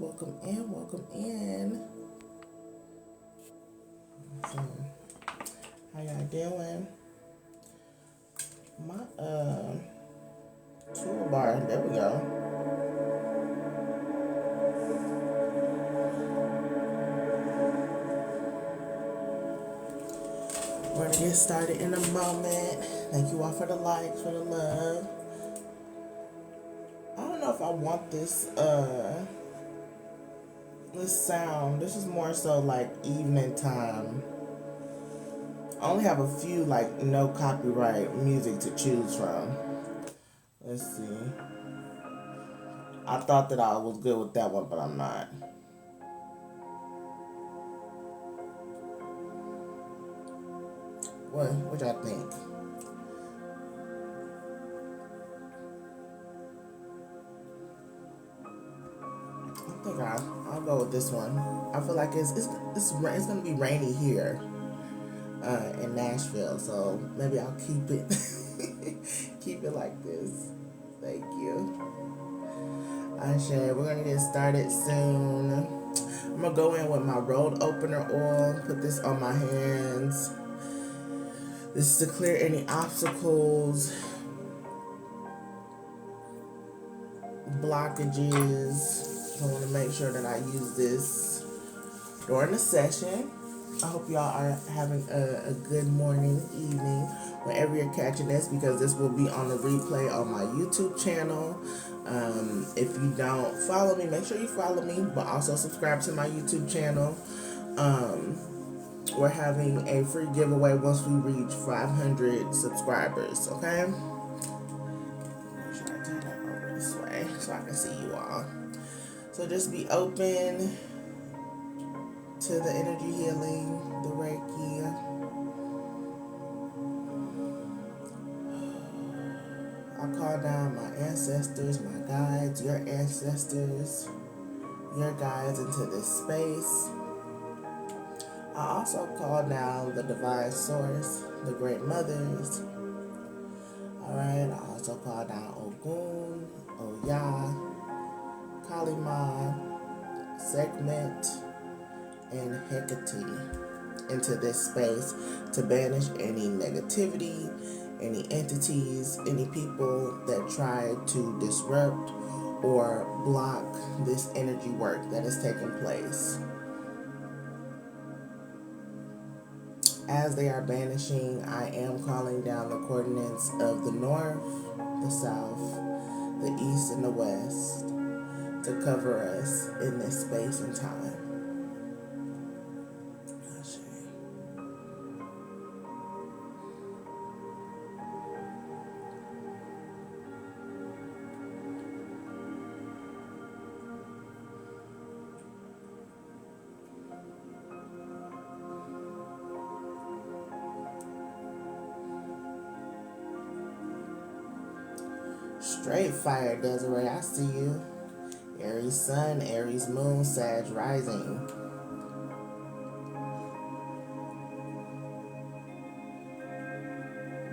welcome in, welcome in. So, how y'all doing? My toolbar, there we go. We're gonna get started in a moment. Thank you all for the likes, for the love. I don't know if I want this sound. This is more so like evening time. I only have a few like no copyright music to choose from. Let's see. I thought that I was good with that one, but I'm not. What y'all think? I think I'll go with this one. I feel like it's gonna be rainy here in Nashville, so maybe I'll keep it keep it like this. Thank you. Ashe, we're gonna get started soon. I'm gonna go in with my road opener oil. Put this on my hands. This is to clear any obstacles, blockages. I want to make sure that I use this during the session. I hope y'all are having a good morning, evening, wherever you're catching this, because this will be on the replay on my YouTube channel. If you don't follow me, make sure you follow me, but also subscribe to my YouTube channel. We're having a free giveaway once we reach 500 subscribers, okay? Make sure I turn that over this way so I can see you all. So just be open to the energy healing, the Reiki. I call down my ancestors, my guides, your ancestors, your guides into this space. I also call down the divine source, the great mothers. Alright, I also call down Ogun, Oya, Kalima, Segment, and Hecate into this space to banish any negativity, any entities, any people that try to disrupt or block this energy work that is taking place. As they are banishing, I am calling down the coordinates of the north, the south, the east, and the west to cover us in this space and time. Straight fire, Desiree, I see you. Aries sun, Aries moon, Sag rising.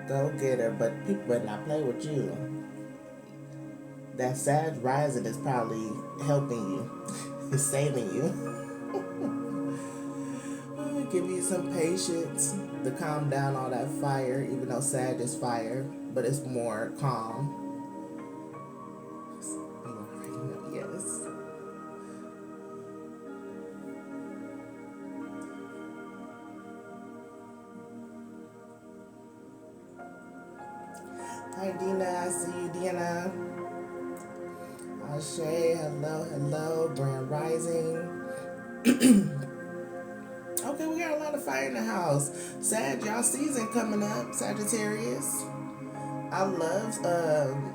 Go get her, but people better not play with you. That Sag rising is probably helping you. It's saving you. Give you some patience to calm down all that fire, even though Sag is fire, but it's more calm. Yes. Hi Dina, I see you, Dina. Ashe, hello, Grand Rising. Okay, we got a lot of fire in the house. Sag, y'all season coming up, Sagittarius. I love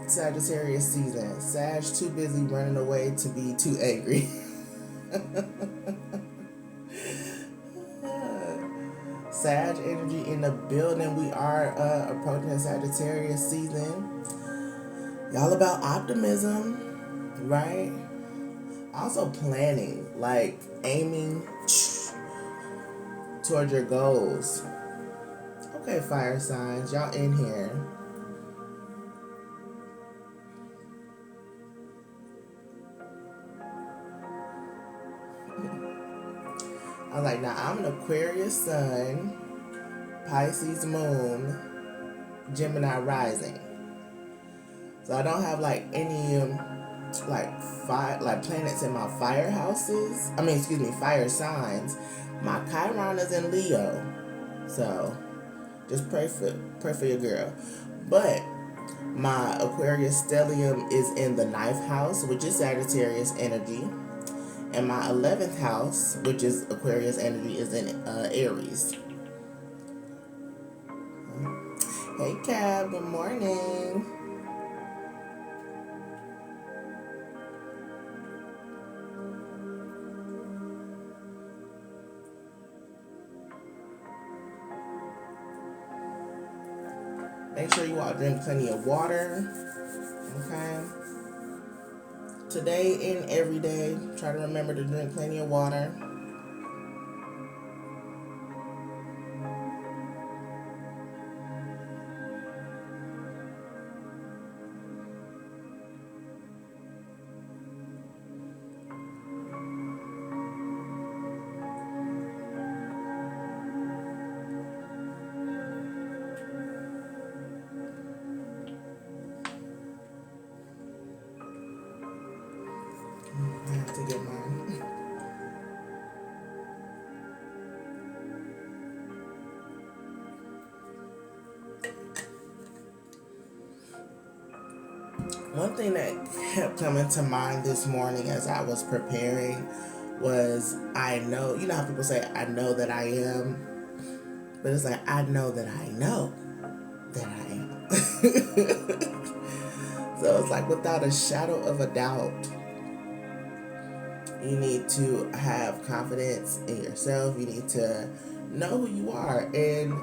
Sagittarius season. Sag too busy running away to be too angry. Sag energy in the building. We are approaching Sagittarius season. Y'all about optimism, right? Also planning, like aiming towards your goals. Okay, fire signs, y'all in here. like, now I'm an Aquarius sun, Pisces moon, Gemini rising. So I don't have like any planets in my fire houses. Fire signs. My Chiron is in Leo. So just pray for your girl. But my Aquarius stellium is in the 9th house, which is Sagittarius energy. And my 11th house, which is Aquarius energy, is in Aries. Hey, Cab, good morning. Make sure you all drink plenty of water. Okay? Today and every day, try to remember to drink plenty of water. I have to get mine. One thing that kept coming to mind this morning as I was preparing was, I know, you know how people say, I know that I am? But it's like, I know that I know that I am. So it's like, without a shadow of a doubt, you need to have confidence in yourself. You need to know who you are. And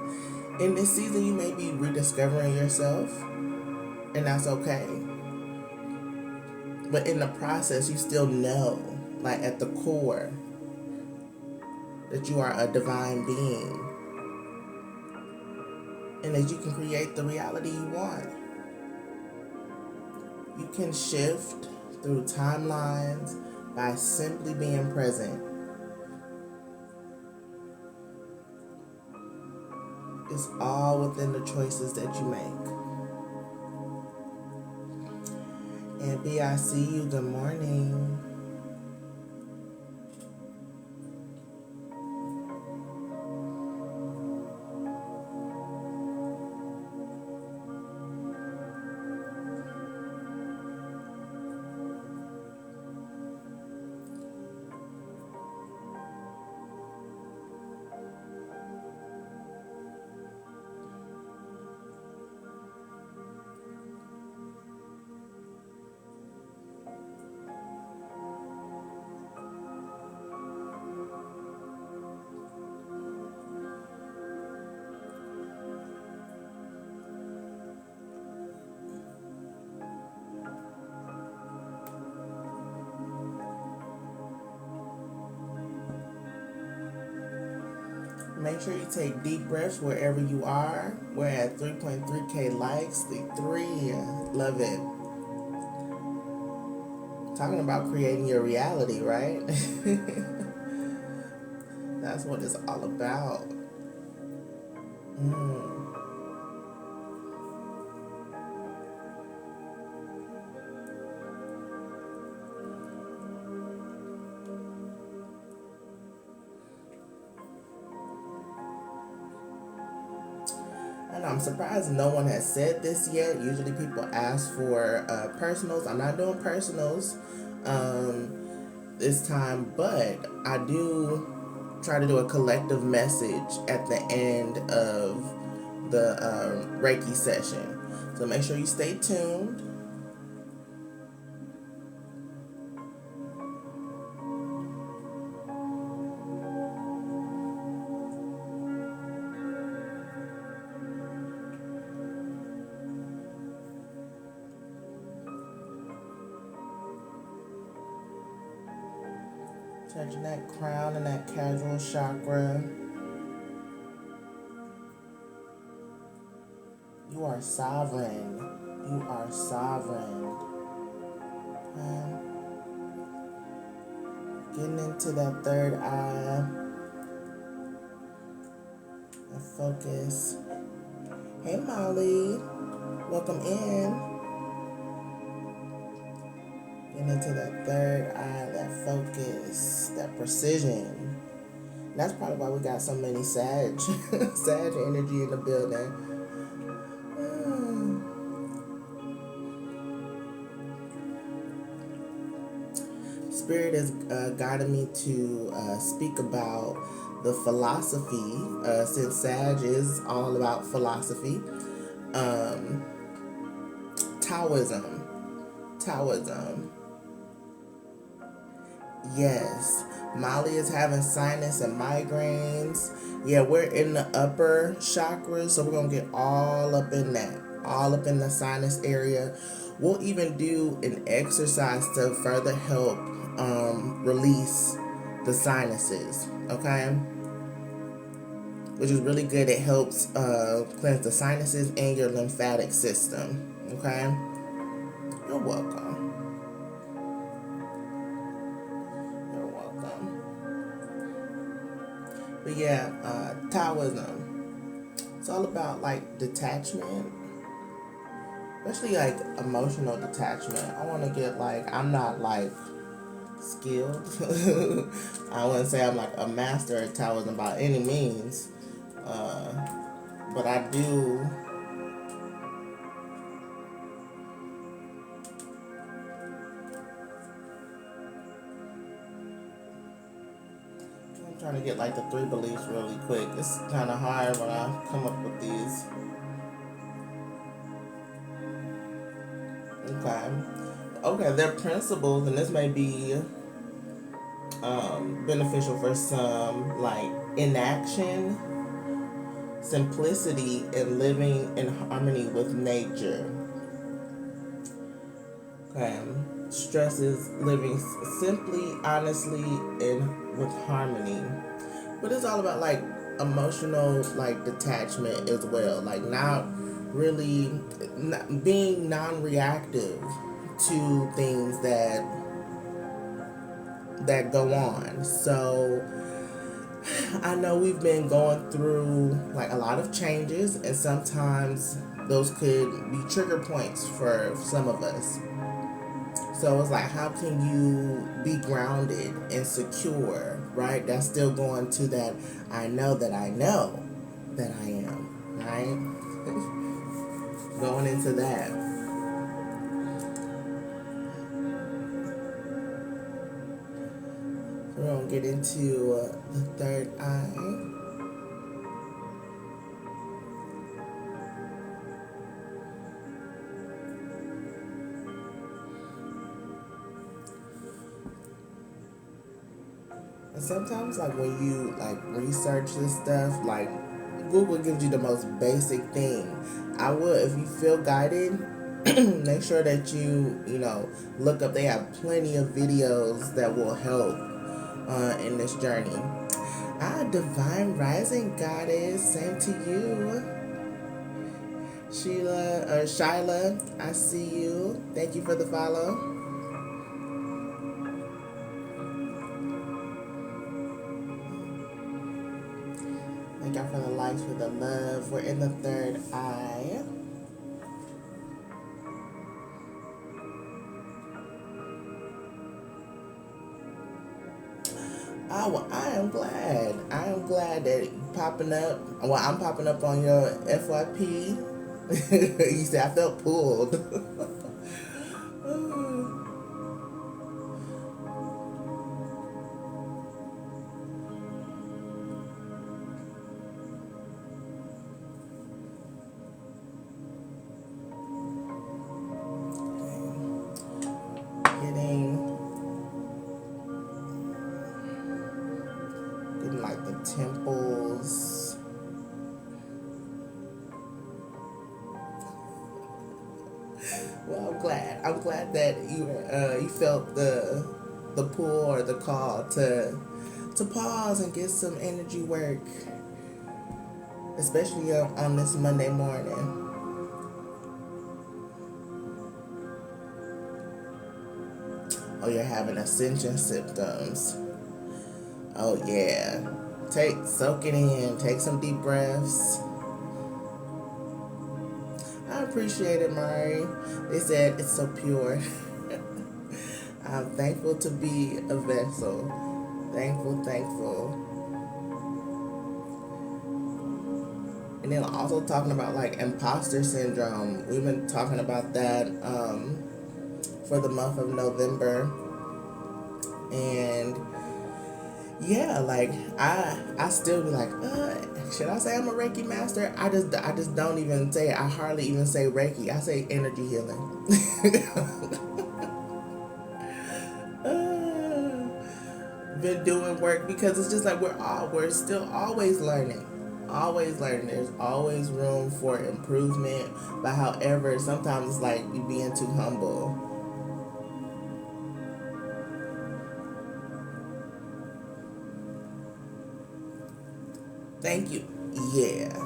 in this season, you may be rediscovering yourself, and that's okay. But in the process, you still know, like at the core, that you are a divine being. And that you can create the reality you want. You can shift through timelines by simply being present. It's all within the choices that you make. And B, I see you. Good morning. Make sure you take deep breaths wherever you are. We're at 3.3K likes. The 3. Love it. Talking about creating your reality, right? That's what it's all about. And I'm surprised no one has said this yet. Usually people ask for personals. I'm not doing personals this time, but I do try to do a collective message at the end of the Reiki session. So make sure you stay tuned. Touching that crown and that casual chakra. You are sovereign. You are sovereign. Getting into that third eye. focus. Hey Molly, welcome in. Get into that third eye, that focus, that precision. That's probably why we got so many Sag, Sag energy in the building. Spirit is guiding me to speak about the philosophy, since Sag is all about philosophy. Taoism. Taoism. Yes. Molly is having sinus and migraines. Yeah, we're in the upper chakras, so we're going to get all up in that, all up in the sinus area. We'll even do an exercise to further help release the sinuses, okay? Which is really good. It helps cleanse the sinuses and your lymphatic system, okay? You're welcome. You're welcome. But yeah, Taoism. It's all about like detachment, especially like emotional detachment. I want to get like, I'm not like skilled. I wouldn't say I'm like a master at Taoism by any means, but I do. I'm trying to get like the 3 beliefs really quick. It's kind of hard when I come up with these. Okay, they're principles, and this may be beneficial for some, like inaction, simplicity, and living in harmony with nature. Okay, stress is living simply, honestly, and with harmony. But it's all about like emotional like detachment as well, like not really being non-reactive to things that go on. So I know we've been going through like a lot of changes, and sometimes those could be trigger points for some of us. So it's like, how can you be grounded and secure, right? That's still going to that I know that I know that I am, right? Going into that. We're going to get into the third eye. And sometimes like when you like research this stuff, like Google gives you the most basic thing. I would, if you feel guided, make sure that you look up. They have plenty of videos that will help in this journey. Divine Rising Goddess, same to you. Shyla, I see you. Thank you for the follow. Thank y'all for the likes, for the love. We're in the third eye. Oh, well, I am glad. I am glad that you're popping up. Well, I'm popping up on your FYP. You said I felt pulled. Getting like the temples. Well, I'm glad that you felt the pull or the call to pause and get some energy work, especially on this Monday morning. Oh, you're having ascension symptoms. Oh yeah, Soak it in. Take some deep breaths. I appreciate it, Mari. They said it's so pure. I'm thankful to be a vessel. Thankful. And then also talking about like imposter syndrome. We've been talking about that for the month of November. And yeah, like I still be like, should I say I'm a Reiki master? I just don't even say it. I hardly even say Reiki. I say energy healing. Been doing work because it's just like we're still always learning. There's always room for improvement, but however, sometimes it's like you being too humble. Thank you. Yeah.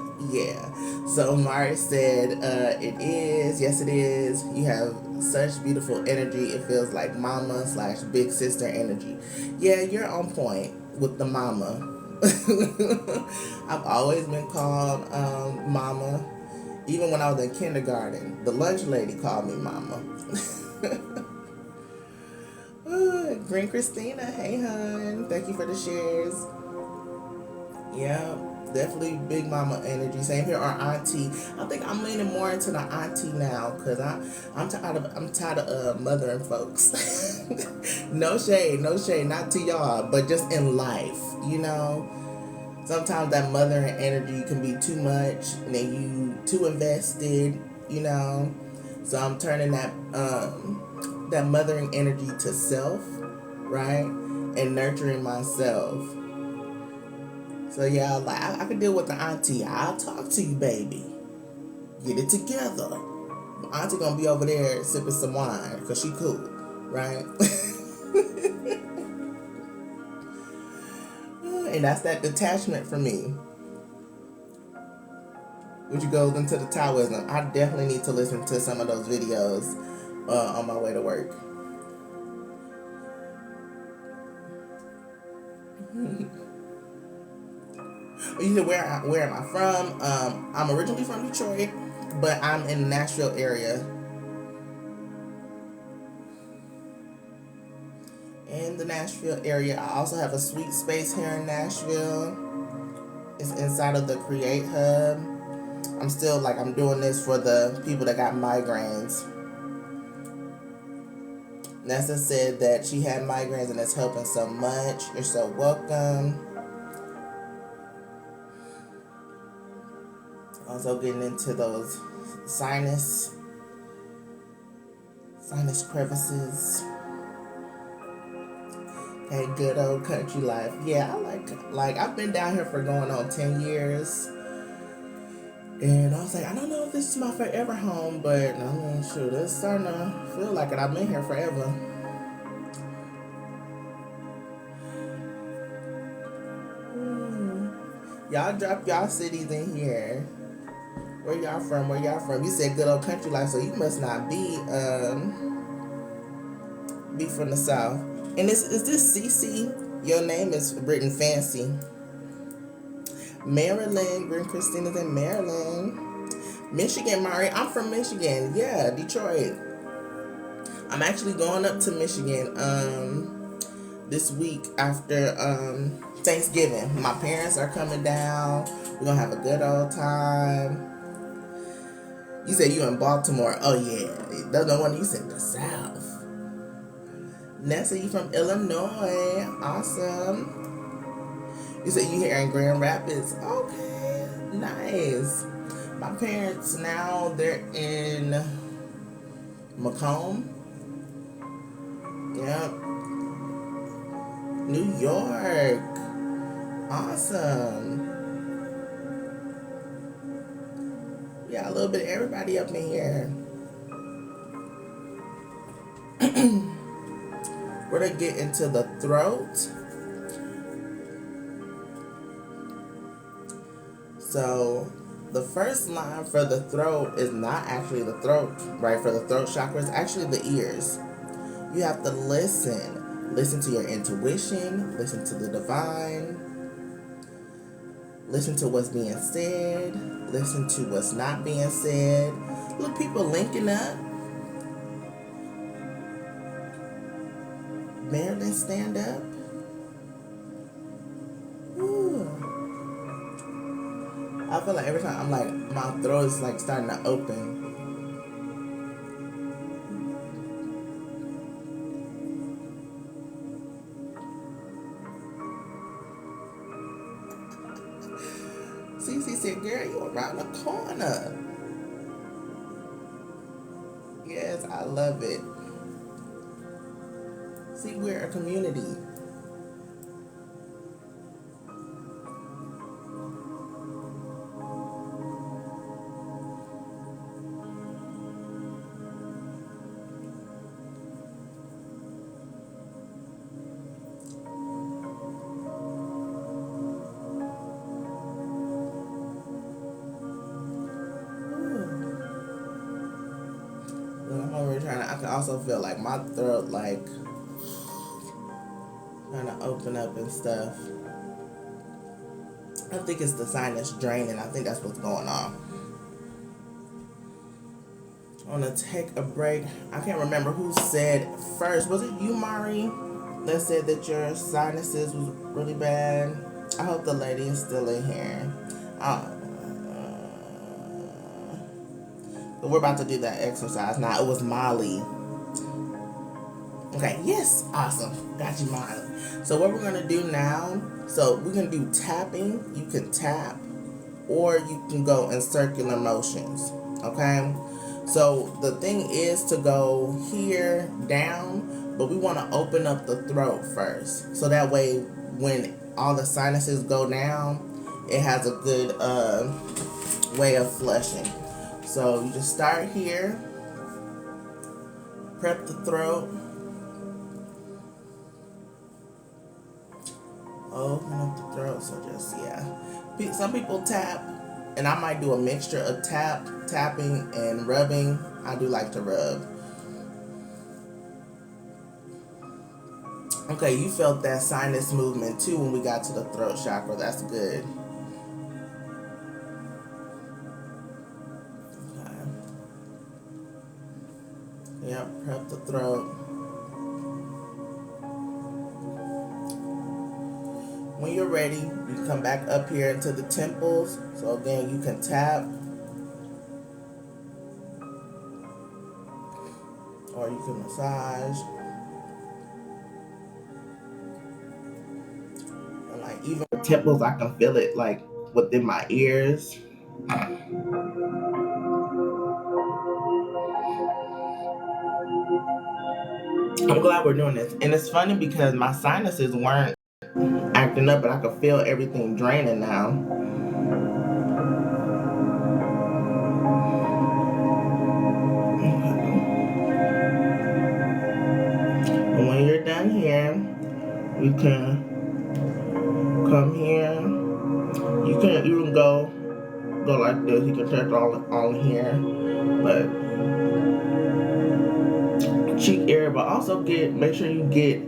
So Mari said, yes it is. You have such beautiful energy. It feels like mama / big sister energy. Yeah, you're on point with the mama. I've always been called mama. Even when I was in kindergarten, the lunch lady called me mama. Green Christina, hey hun. Thank you for the shares. Yeah, definitely big mama energy. Same here, our auntie. I think I'm leaning more into the auntie now because I'm tired of mothering folks. No shade, not to y'all, but just in life, you know. Sometimes that mothering energy can be too much, and then you too invested, you know. So I'm turning that mothering energy to self, right, and nurturing myself. So yeah, like I can deal with the auntie. I'll talk to you, baby. Get it together. My auntie gonna be over there sipping some wine because she cool, right? And that's that detachment for me. Which goes into the Taoism. I definitely need to listen to some of those videos on my way to work. You said where am I from? I'm originally from Detroit, but I'm in the Nashville area. In the Nashville area, I also have a sweet space here in Nashville. It's inside of the Create Hub. I'm doing this for the people that got migraines. Nessa said that she had migraines and it's helping so much. You're so welcome. Also getting into those sinus crevices. Okay, good old country life. Yeah, I like I've been down here for going on 10 years. And I was like, I don't know if this is my forever home, but I'm sure it's starting to feel like it. I've been here forever. Y'all drop y'all cities in here. Where y'all from? You said good old country life, so you must not be from the South. And is this CC? Your name is written fancy. Maryland. Green Christina's in Maryland. Michigan, Mari. I'm from Michigan. Yeah, Detroit. I'm actually going up to Michigan this week after Thanksgiving. My parents are coming down. We're gonna have a good old time. You said you in Baltimore. Oh yeah, that's the one you said the South. Nessa, you from Illinois. Awesome. You said you here in Grand Rapids. Okay, nice. My parents now, they're in Macomb. Yep. New York. Awesome. We got a little bit of everybody up in here. We're going to get into the throat. So the first line for the throat is not actually the throat, right? For the throat chakra, it's actually the ears. You have to listen. Listen to your intuition. Listen to the divine. Listen to what's being said. Listen to what's not being said. Look, people linking up. Marilyn, stand up. Ooh. I feel like every time I'm like, my throat is like starting to open. Cece said, girl, you around the corner. Yes, I love it. See, we're a community. I'm over trying to, I can also feel like my throat like trying to open up and stuff. I think it's the sinus draining. I think that's what's going on. I want to take a break. I can't remember who said first. Was it you, Mari, that said that your sinuses was really bad? I hope the lady is still in here. But we're about to do that exercise now. It was Molly. Okay, yes, awesome. Got you, Molly. So what we're going to do now, so we're going to do tapping. You can tap or you can go in circular motions, okay? So the thing is to go here down, but we want to open up the throat first. So that way when all the sinuses go down, it has a good way of flushing. So you just start here, prep the throat, open up the throat. So just, yeah. Some people tap, and I might do a mixture of tapping, and rubbing. I do like to rub. Okay, you felt that sinus movement too when we got to the throat chakra. That's good. Okay. Yep, prep the throat. When you're ready, you come back up here into the temples. So again, you can tap, or you can massage. And like even the temples, I can feel it like within my ears. I'm glad we're doing this. And it's funny because my sinuses weren't acting up, but I can feel everything draining now. And when you're done here, you can come here. You can even go like this. You can touch all here, but cheek area, but also make sure you get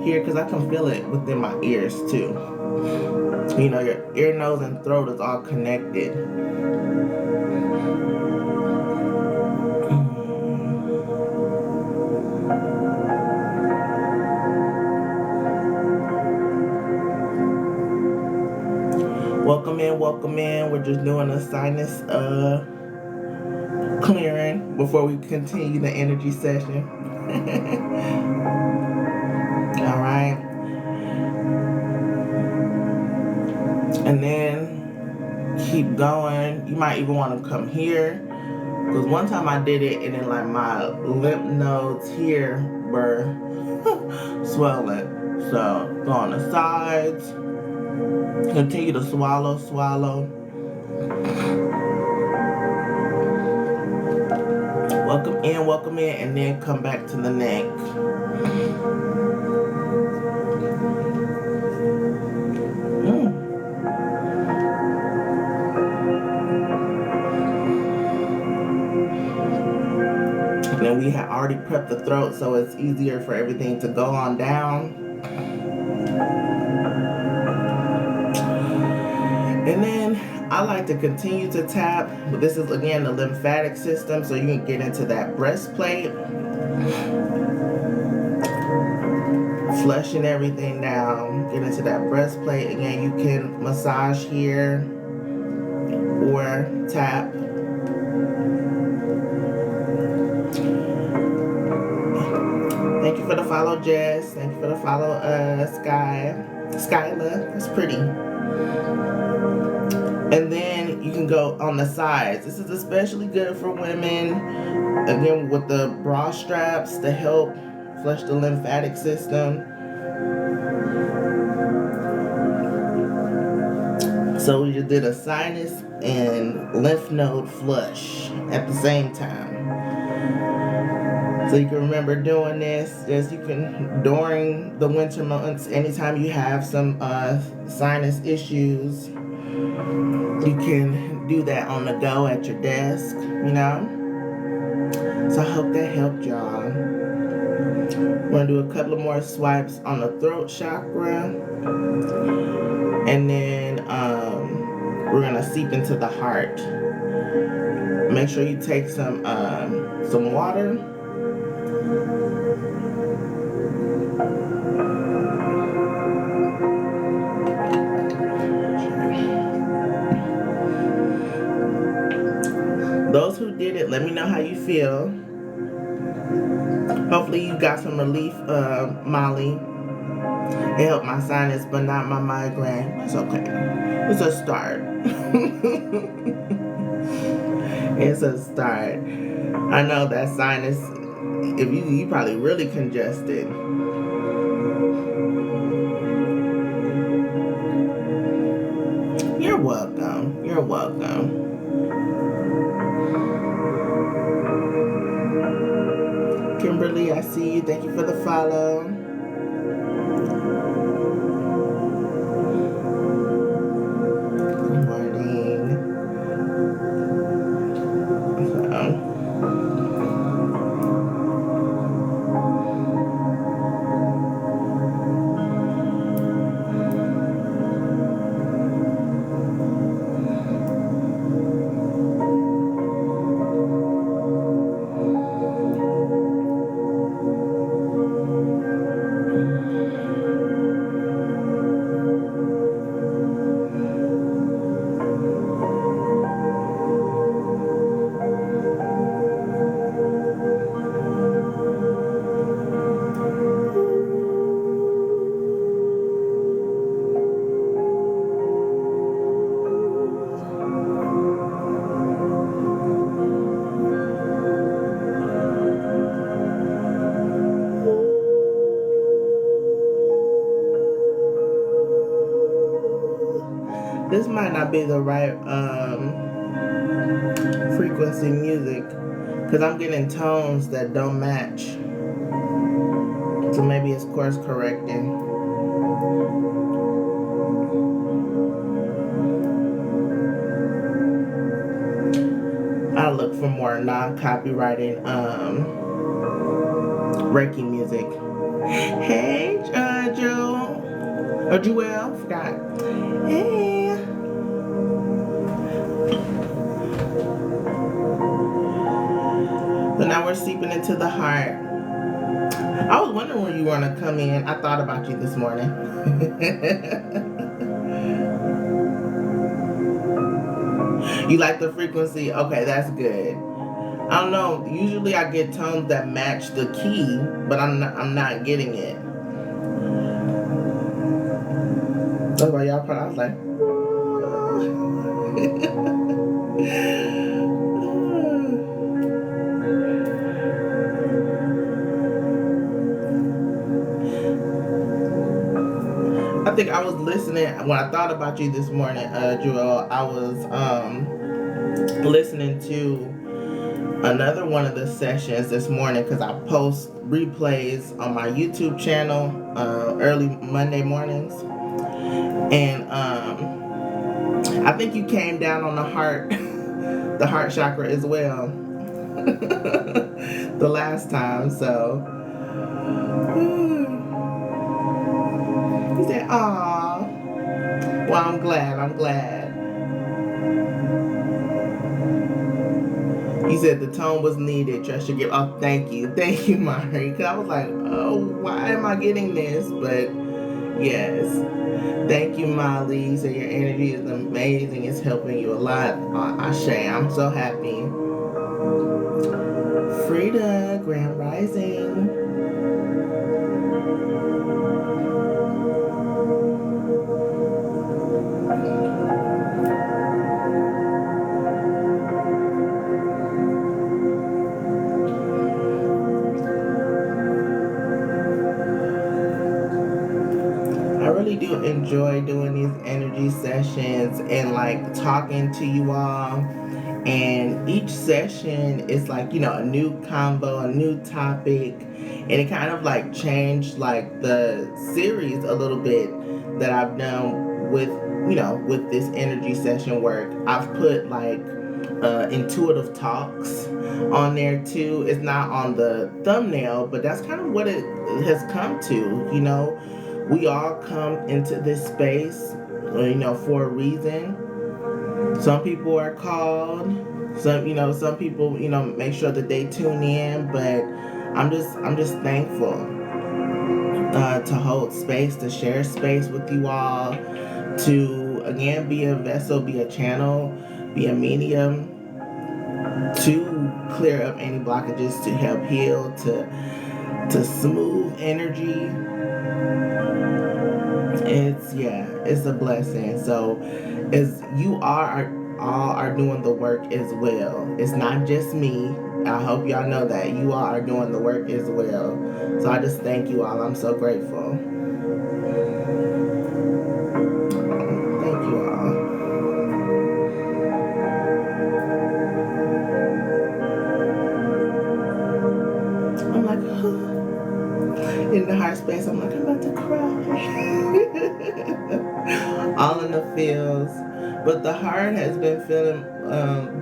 here because I can feel it within my ears too. You know, your ear, nose, and throat is all connected. Welcome in. We're just doing a sinus clearing before we continue the energy session. All right. And then keep going. You might even want to come here, because one time I did it and then like my lymph nodes here were swelling. So go on the sides. Continue to swallow. Welcome in, and then come back to the neck. And then we had already prepped the throat, so it's easier for everything to go on down. And then I like to continue to tap, but this is again the lymphatic system, so you can get into that breastplate, flushing everything down. Get into that breastplate. Again, you can massage here or tap. Thank you for the follow, Jess. Thank you for the follow, Skyla. That's pretty. And then you can go on the sides. This is especially good for women. Again, with the bra straps to help flush the lymphatic system. So we just did a sinus and lymph node flush at the same time. So you can remember doing this. Just you can, during the winter months, anytime you have some sinus issues, you can do that on the go at your desk, you know. So I hope that helped y'all. We're gonna do a couple of more swipes on the throat chakra, and then we're gonna seep into the heart. Make sure you take some water. Those who did it, let me know how you feel. Hopefully you got some relief, Molly. It helped my sinus, but not my migraine. It's okay. It's a start. It's a start. I know that sinus, if you probably really congested. You're welcome. You're welcome. Kimberly, I see you. Thank you for the follow. Good morning. This might not be the right frequency music because I'm getting tones that don't match. So maybe it's course correcting. I'll look for more non-copyrighted Reiki music. Hey, Joe. Or Jewel, forgot. Hey. So now we're seeping into the heart. I was wondering when you were gonna come in. I thought about you this morning. You like the frequency? Okay, that's good. I don't know. Usually I get tones that match the key, but I'm not getting it. That's why y'all probably, I was like, I think I was listening when I thought about you this morning, Joel. I was listening to another one of the sessions this morning because I post replays on my YouTube channel early Monday mornings, and I think you came down on the heart, the heart chakra as well, the last time. So he said, "Aw." Well, I'm glad. You said the tone was needed. Trust your gift. Oh, thank you, Mari. Because I was like, oh, why am I getting this? But yes, thank you, Molly. You said your energy is amazing. It's helping you a lot. Ashe, I'm so happy. Frida, Grand Rising. I really do enjoy doing these energy sessions and like talking to you all. And each session is like, a new convo, a new topic. And it kind of like changed like the series a little bit that I've done with this energy session work. I've put like intuitive talks on there too. It's not on the thumbnail, but that's kind of what it has come to. We all come into this space, for a reason. Some people are called. Some people, make sure that they tune in. But I'm just thankful to hold space, to share space with you all, to again be a vessel, be a channel, be a medium, to clear up any blockages, to help heal, to smooth energy. It's a blessing. So as you all are doing the work as well. It's not just me. I hope y'all know that you all are doing the work as well. So I just thank you all. I'm so grateful. Thank you all. I'm like, in the heart space, I'm like, I'm about to cry. All in the feels. But the heart has been feeling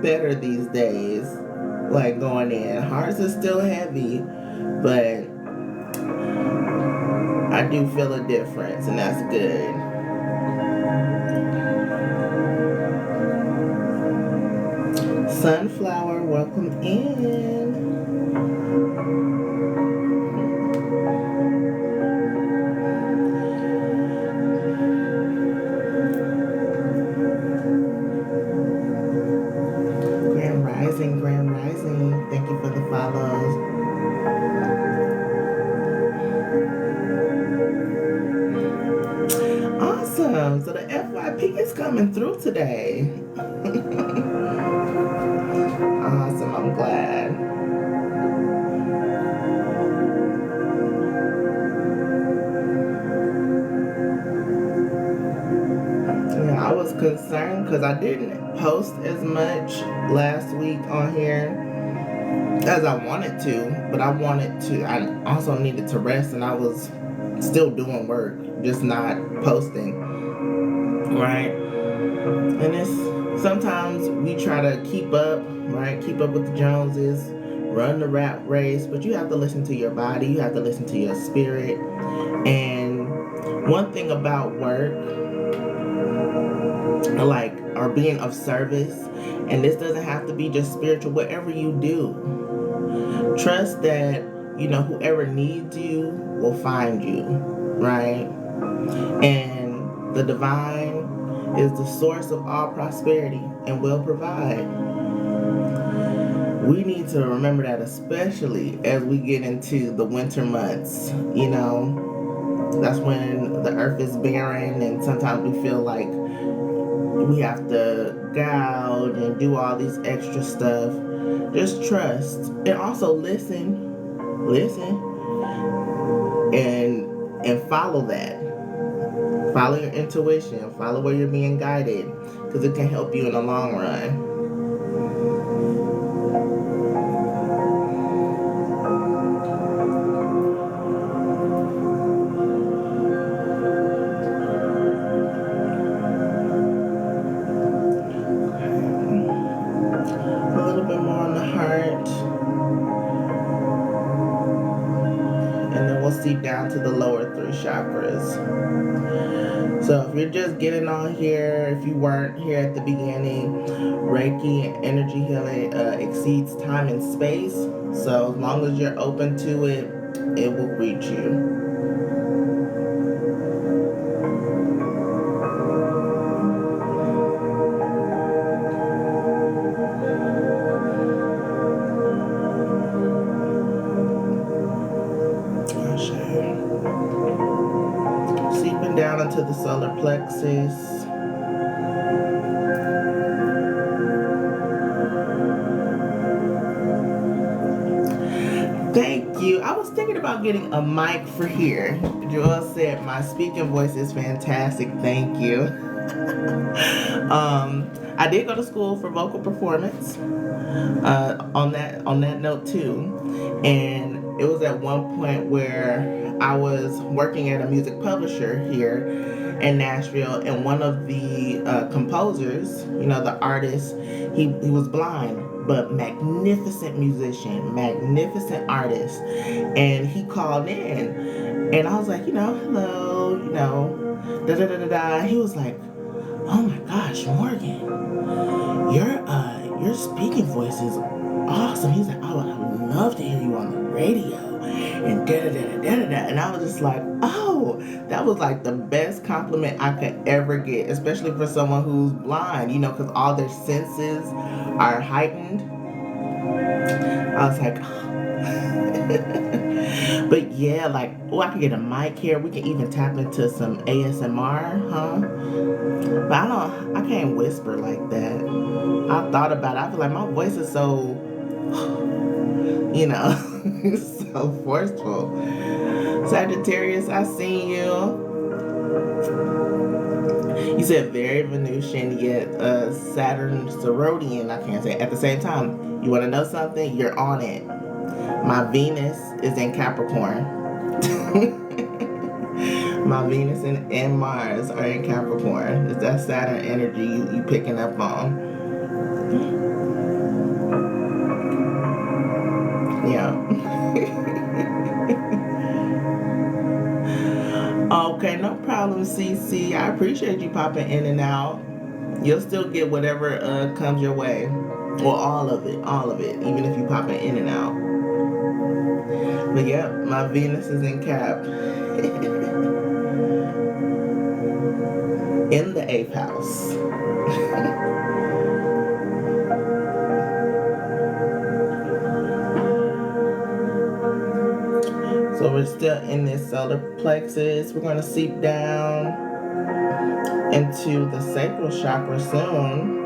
better these days. Like going in. Hearts is still heavy, but I do feel a difference, and that's good. Sunflower, welcome in. Grand Rising. Thank you for the follows. Awesome. So the FYP is coming through today. Awesome. I'm glad. Yeah, I was concerned because I didn't post as much last week on here as I wanted to, but I also needed to rest, and I was still doing work, just not posting, right? And it's sometimes we try to keep up, right? Keep up with the Joneses, run the rat race, but you have to listen to your body, you have to listen to your spirit. And one thing about work, or being of service, and this doesn't have to be just spiritual, whatever you do, trust that whoever needs you will find you, right? And the divine is the source of all prosperity and will provide. We need to remember that, especially as we get into the winter months. That's when the earth is barren, and sometimes we feel like we have to gouge and do all these extra stuff. Just trust, and also listen, and follow that. Follow your intuition. Follow where you're being guided, because it can help you in the long run. A little bit more on the heart, and then we'll seep down to the lower 3 chakras. So if you're just getting on here, if you weren't here at the beginning, Reiki and energy healing exceeds time and space. So as long as you're open to it, it will reach you. Seeping down into the solar plexus. Thank you. I was thinking about getting a mic for here. Joel said my speaking voice is fantastic. Thank you. I did go to school for vocal performance. On that note too, and it was at one point where I was working at a music publisher here in Nashville, and one of the composers, the artist, he was blind but magnificent musician, magnificent artist, and he called in, and I was like, hello, da da da da da. He was like, oh my gosh, Morgan, your speaking voice is awesome. He's like, oh, I would love to hear you on the radio, and da da da da da da. And I was just like, oh, that was like the best compliment I could ever get, especially for someone who's blind, because all their senses are heightened. I was like, but yeah, like, I can get a mic here. We can even tap into some ASMR, huh? But I can't whisper like that. I thought about it. I feel like my voice is so, so forceful. Sagittarius, I seen you. You said very Venusian, yet Saturn Sorodian, I can't say, at the same time. You want to know something? You're on it. My Venus is in Capricorn. My Venus and Mars are in Capricorn. It's that Saturn energy you picking up on. Yeah. Okay, no problem, CC. I appreciate you popping in and out. You'll still get whatever comes your way. Well, all of it, even if you popping in and out. But yeah, my Venus is in Cap. In the 8th house. So we're still in this solar plexus. We're going to seep down into the sacral chakra soon.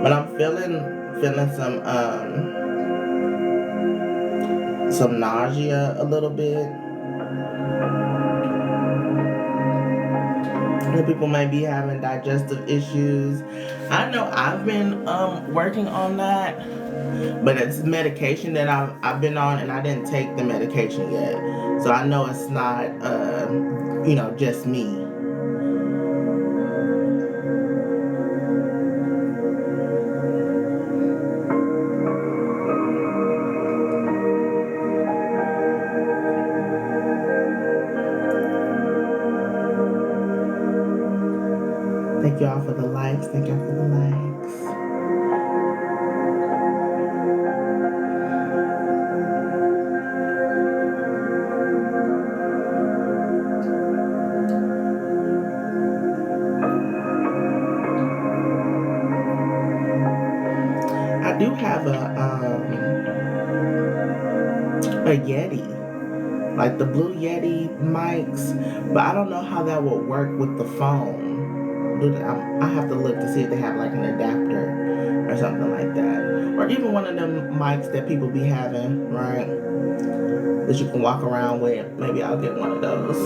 But I'm feeling some nausea a little bit. People might be having digestive issues. I know I've been working on that, but it's medication that I've been on, and I didn't take the medication yet, so I know it's not just me. Thank y'all for the likes. Thank y'all for the likes. I do have a Yeti, like the Blue Yeti mics, but I don't know how that would work with the phone. I have to look to see if they have like an adapter or something like that, or even one of them mics that people be having, right, that you can walk around with. Maybe I'll get one of those.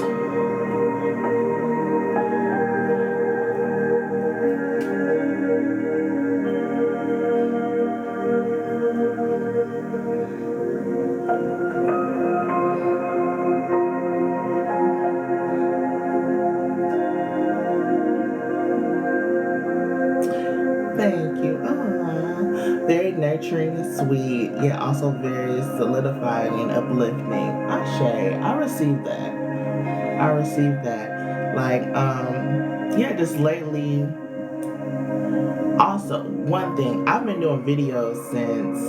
Thank you. Very nurturing and sweet, yet also very solidifying and uplifting. Ashe, I received that. I received that. Like, yeah, just lately. Also, one thing, I've been doing videos since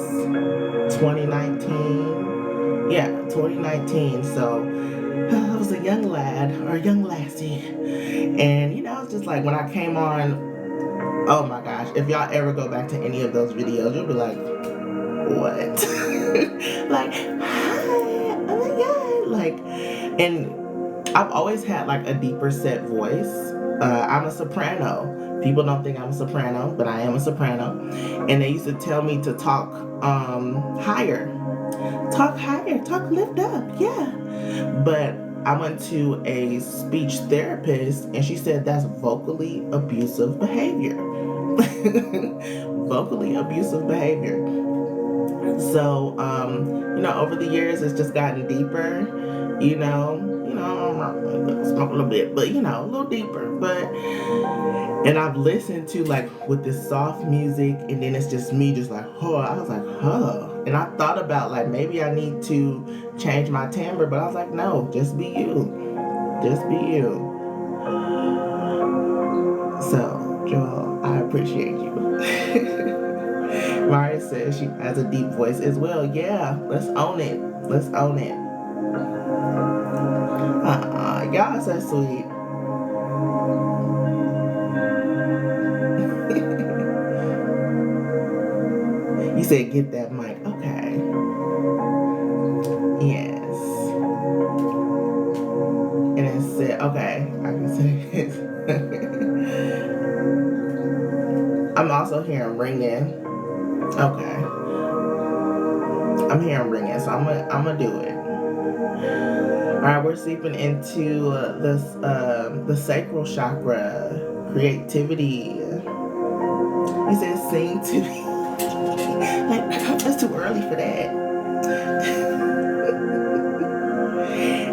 2019. Yeah, 2019. So I was a young lad or a young lassie. And, it's just like when I came on, oh my gosh, if y'all ever go back to any of those videos, you'll be like, what? Like, hi, oh my God. Like, and I've always had like a deeper set voice. I'm a soprano. People don't think I'm a soprano, but I am a soprano. And they used to tell me to talk higher. Talk higher, talk lift up, yeah. But I went to a speech therapist and she said that's vocally abusive behavior. Vocally abusive behavior. So, over the years it's just gotten deeper, I smoke a little bit, but a little deeper. And I've listened to like with this soft music, and then it's just me, just like, oh, I was like, huh. And I thought about like maybe I need to change my timbre, but I was like, no, just be you, just be you. So, Joel, I appreciate you. Mari says she has a deep voice as well. Yeah, let's own it. Let's own it. Y'all so sweet. You said get that mic. Okay. Yes. And it said, okay, I can say it. I'm also hearing ringing. Okay. I'm hearing ringing, so I'm gonna do it. All right, we're seeping into the sacral chakra, creativity. He said, sing to me. Like, that's too early for that.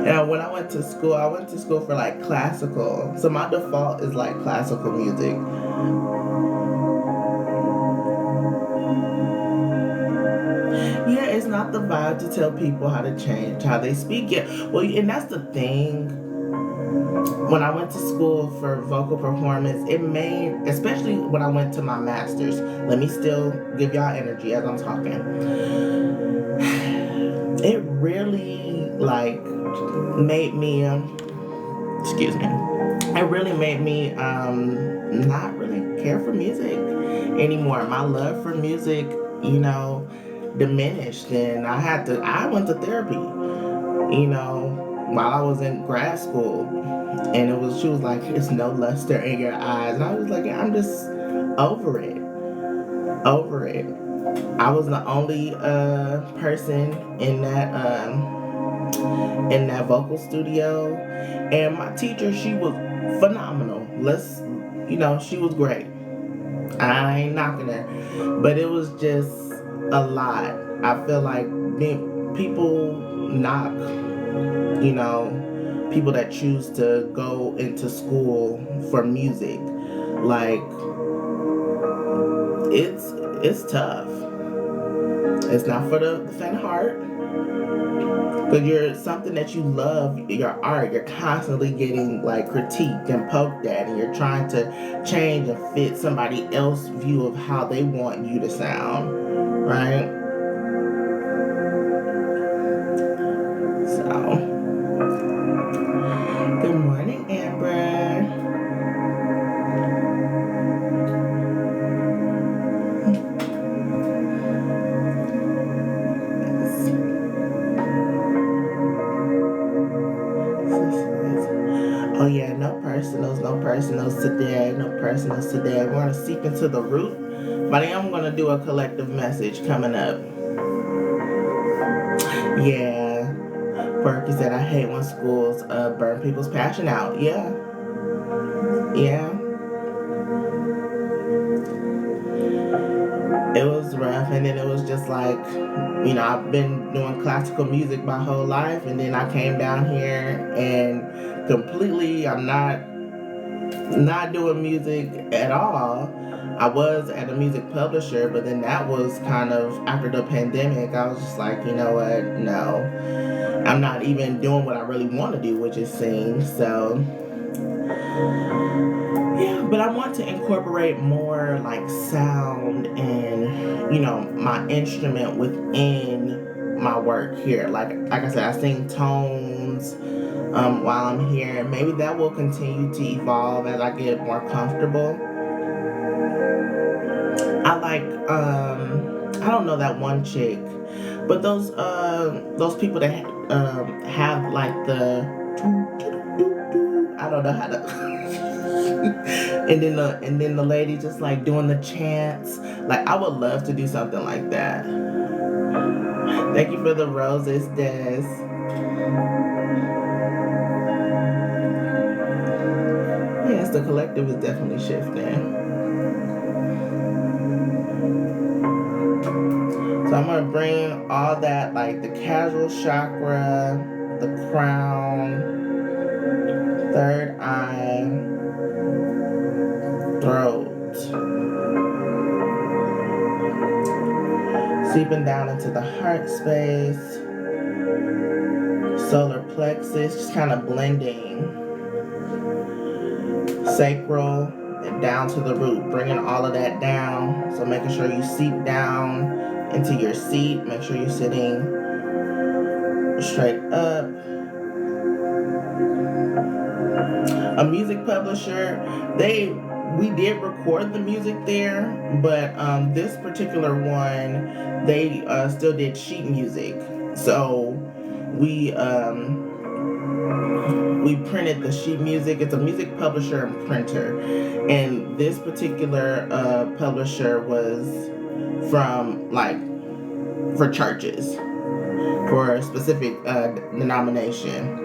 And when I went to school for like classical. So my default is like classical music. Yeah, it's not the vibe to tell people how to change how they speak. Yeah, well, and that's the thing. When I went to school for vocal performance, it made, especially when I went to my master's. Let me still give y'all energy as I'm talking. It really like made me, excuse me. It really made me not really care for music anymore. My love for music, diminished, and I went to therapy, while I was in grad school, and she was like, it's no luster in your eyes, and I was like, yeah, I'm just over it. I was the only person in that vocal studio, and my teacher, she was phenomenal. She was great. I ain't knocking her, but it was just a lot. I feel like people knock, people that choose to go into school for music. Like, it's tough. It's not for the faint of heart. Because you're something that you love, your art, you're constantly getting like critiqued and poked at, and you're trying to change and fit somebody else's view of how they want you to sound, right? So, good morning, Amber. Oh yeah, no personals today. We're gonna seep into the root, but I am gonna do a collective message coming up. Yeah, Berkey said, I hate when schools burn people's passion out. Yeah. It was rough, and then it was just like, I've been doing classical music my whole life, and then I came down here and completely, I'm not doing music at all. I was at a music publisher, but then that was kind of after the pandemic. I was just like, you know what? No, I'm not even doing what I really want to do, which is sing. So yeah, but I want to incorporate more like sound and, you know, my instrument within my work here. Like I said, I sing tones while I'm here, and maybe that will continue to evolve as I get more comfortable. I like I don't know that one chick, but those people that have like the I don't know how to and then the lady just like doing the chants. Like I would love to do something like that. Thank you for the roses, Des. Yes, the collective is definitely shifting. So I'm gonna bring all that, like the casual chakra, the crown, third eye, throat, seeping down into the heart space, solar plexus, just kind of blending, sacral, and down to the root, bringing all of that down. So making sure you seep down into your seat, make sure you're sitting straight up. A music publisher, we did record the music there, but this particular one, they still did sheet music. So we printed the sheet music. It's a music publisher and printer, and this particular publisher was from like for churches, for a specific denomination.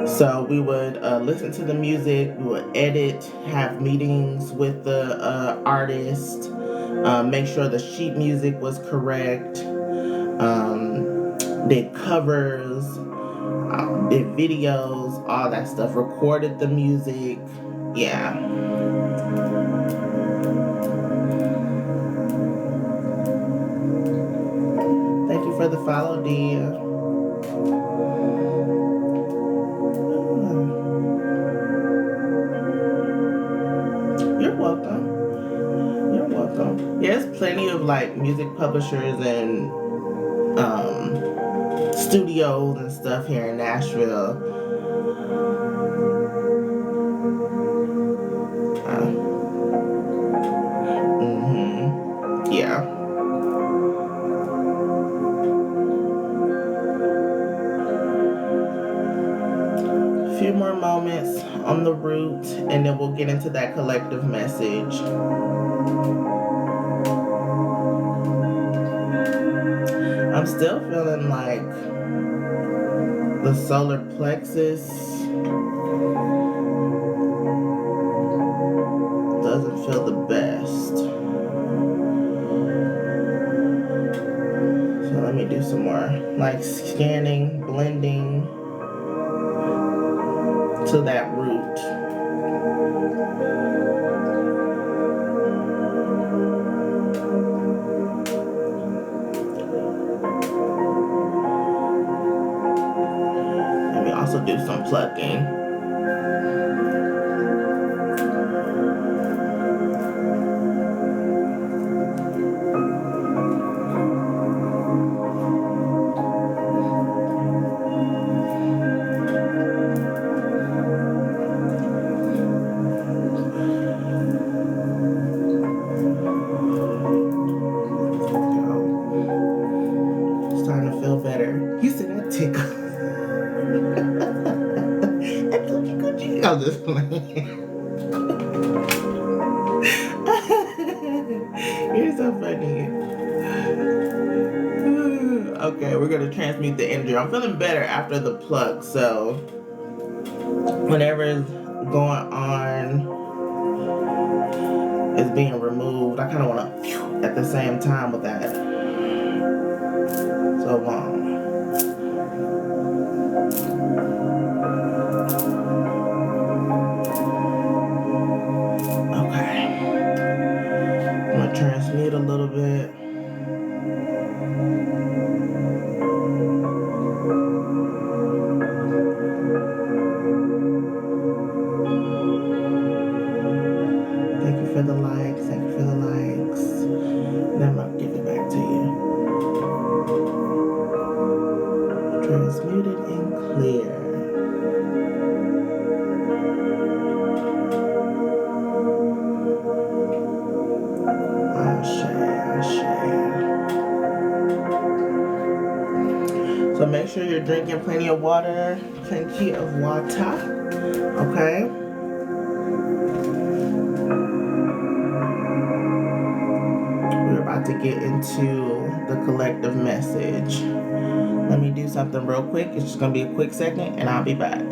So we would listen to the music, we would edit, have meetings with the artist, make sure the sheet music was correct, did covers, did videos, all that stuff, recorded the music. Yeah. Thank you for the follow, Dia. You're welcome. You're welcome. Yeah, there's plenty of like music publishers and studios and stuff here in Nashville. Yeah. A few more moments on the root, and then we'll get into that collective message. I'm still feeling like the solar plexus doesn't feel the best. So let me do some more like scanning, blending to that root. Let me also do some plucking. I'm just playing. You're so funny. Okay, we're gonna transmute the energy. I'm feeling better after the pluck, so whatever is going on is being removed. I kind of want to at the same time with that. So okay. muted and clear. So make sure you're drinking plenty of water. Okay? We're about to get into the collective message. Let me do something real quick. It's just going to be a quick second, and I'll be back.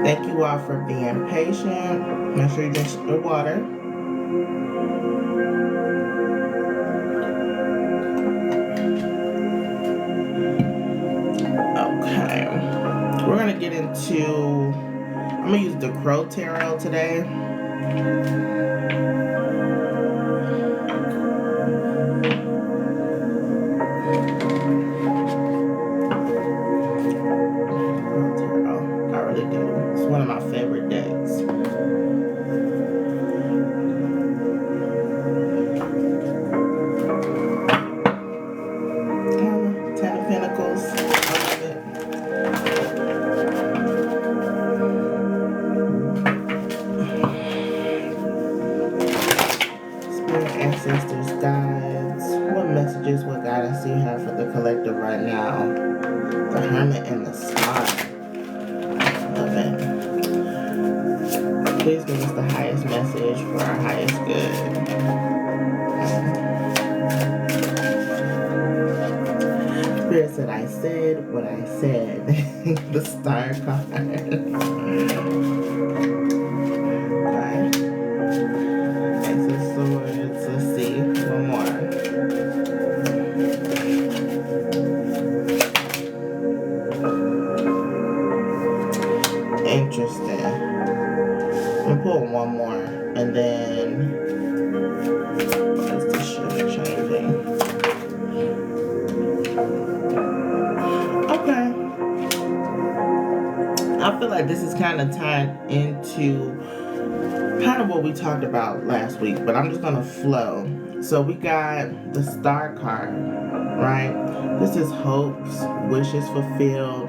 Thank you all for being patient. Make sure you drink your water. Okay. We're going to get into, I'm going to use the Crow Tarot today. I really do. It's one of my favorite decks. Ten of Pentacles. I love it. Spirit, ancestors, guides. What messages, what guidance do you have for the collective right now? The Hermit and the Star. Love it. Please give us the highest message for our highest good. Spirit said, I said what I said. The Star card. Okay. Ace of Swords. Let's see. One more. Interesting. I'm gonna pull one more, and then what's the shift changing? Okay. I feel like this is kind of tied into kind of what we talked about last week, but I'm just gonna flow. So we got the Star card, right? This is hopes, wishes fulfilled.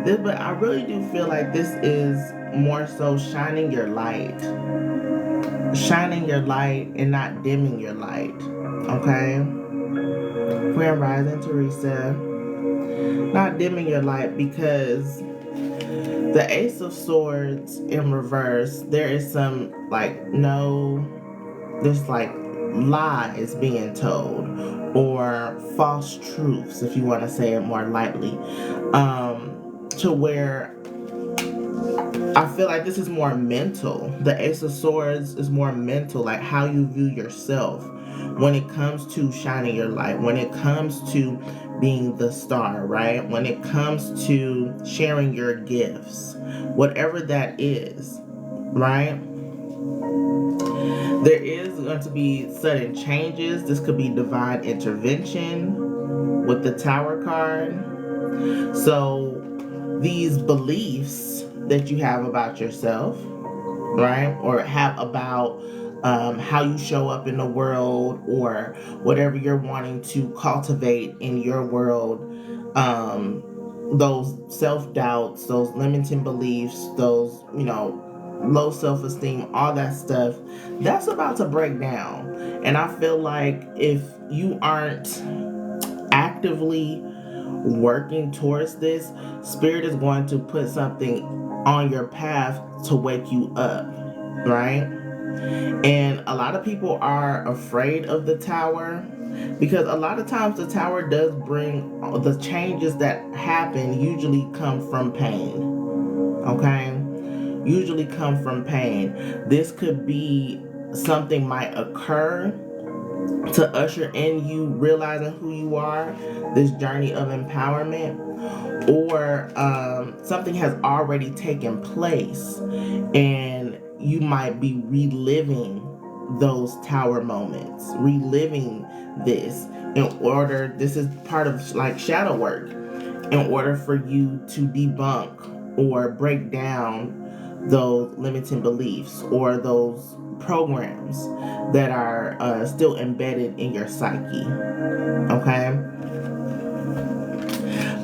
But I really do feel like this is more so shining your light and not dimming your light. Okay? Grand Rising, Teresa. Not dimming your light, because the Ace of Swords in reverse, there is some there's lies being told, or false truths, if you want to say it more lightly, to where I feel like this is more mental. The Ace of Swords is more mental, like how you view yourself when it comes to shining your light, when it comes to being the star, right? When it comes to sharing your gifts, whatever that is, right? There is going to be sudden changes. This could be divine intervention with the Tower card. So these beliefs that you have about yourself, right? Or have about how you show up in the world, or whatever you're wanting to cultivate in your world, those self-doubts, those limiting beliefs, those, low self-esteem, all that stuff, that's about to break down. And I feel like if you aren't actively working towards this, Spirit is going to put something on your path to wake you up, right? And a lot of people are afraid of the Tower, because a lot of times the Tower does bring the changes that happen, usually come from pain. Okay? Usually come from pain. This could be something might occur to usher in you realizing who you are, this journey of empowerment, or something has already taken place, and you might be reliving those tower moments, reliving this this is part of like shadow work, in order for you to debunk or break down those limiting beliefs or those programs that are still embedded in your psyche. Okay.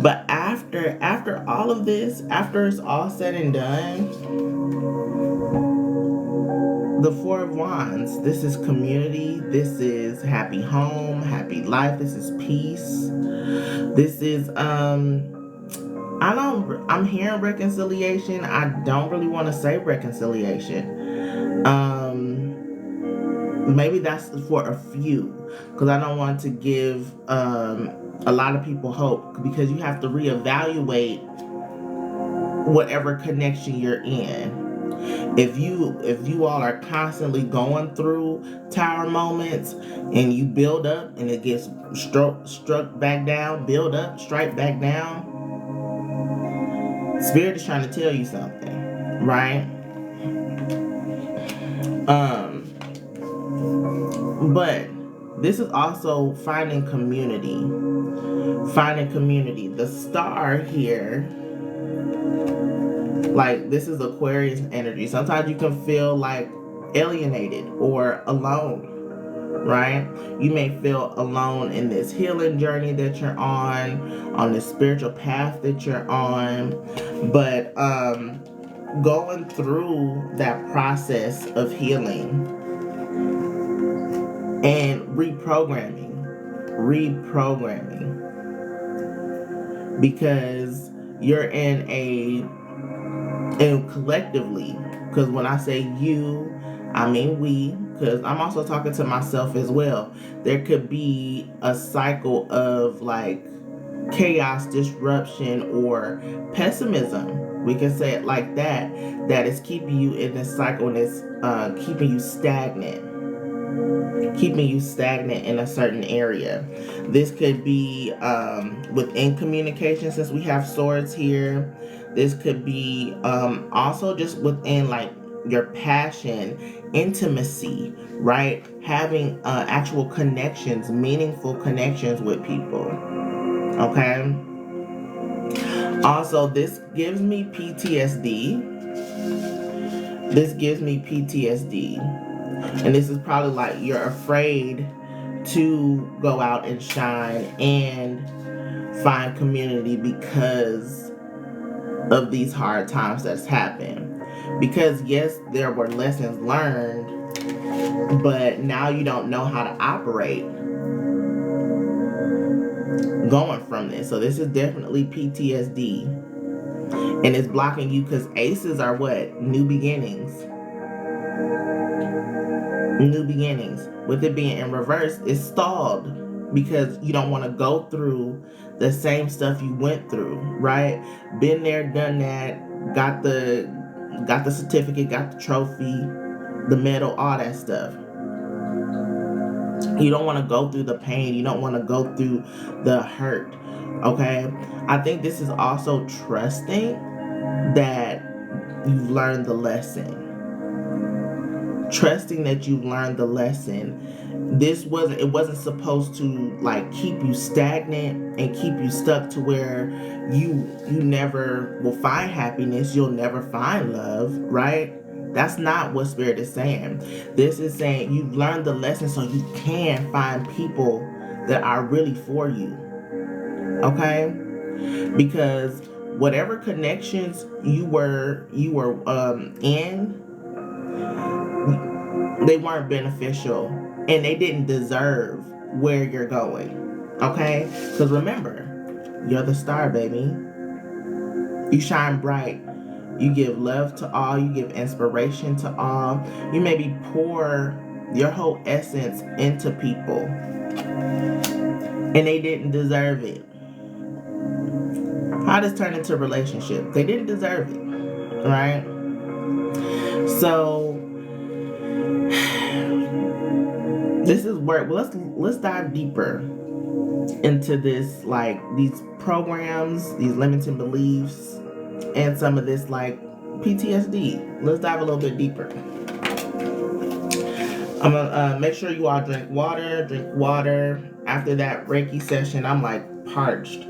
But after all of this, after it's all said and done, the Four of Wands, this is community, this is happy home, happy life, this is peace. This is I'm hearing reconciliation. I don't really want to say reconciliation. Maybe that's for a few, because I don't want to give a lot of people hope, because you have to reevaluate whatever connection you're in. If you all are constantly going through tower moments, and you build up and it gets struck back down, build up, strike back down, Spirit is trying to tell you something, right? But this is also finding community. Finding community. The star here, like, this is Aquarius energy. Sometimes you can feel like alienated or alone, right? You may feel alone in this healing journey that you're on this spiritual path that you're on. But going through that process of healing and reprogramming, because you're and collectively, because when I say you, I mean we, because I'm also talking to myself as well. There could be a cycle of like chaos, disruption, or pessimism, we can say it like that, that is keeping you in this cycle, and it's keeping you stagnant in a certain area. This could be within communication, since we have swords here. This could be also just within like your passion, intimacy, right? Having actual connections, meaningful connections with people. Okay. Also, this gives me PTSD. And this is probably like you're afraid to go out and shine and find community because of these hard times that's happened. Because yes, there were lessons learned, but now you don't know how to operate going from this. So this is definitely PTSD, and it's blocking you because aces are what? New beginnings. With it being in reverse, it's stalled because you don't want to go through the same stuff you went through, right? Been there, done that, got the certificate, got the trophy, the medal, all that stuff. You don't want to go through the pain. You don't want to go through the hurt. Okay? I think this is also trusting that you've learned the lesson. Trusting that you've learned the lesson. It wasn't supposed to like keep you stagnant and keep you stuck to where you never will find happiness. You'll never find love, right? That's not what Spirit is saying. This is saying you've learned the lesson so you can find people that are really for you. Okay? Because whatever connections you were in, they weren't beneficial, and they didn't deserve where you're going. Okay? Because remember, you're the star, baby. You shine bright. You give love to all. You give inspiration to all. You maybe pour your whole essence into people, and they didn't deserve it. How does turn into a relationship? They didn't deserve it, right? So this is where let's dive deeper into this, like these programs, these limiting beliefs, and some of this like PTSD. Let's dive a little bit deeper. I'm gonna make sure you all drink water. Drink water. After that Reiki session, I'm like parched.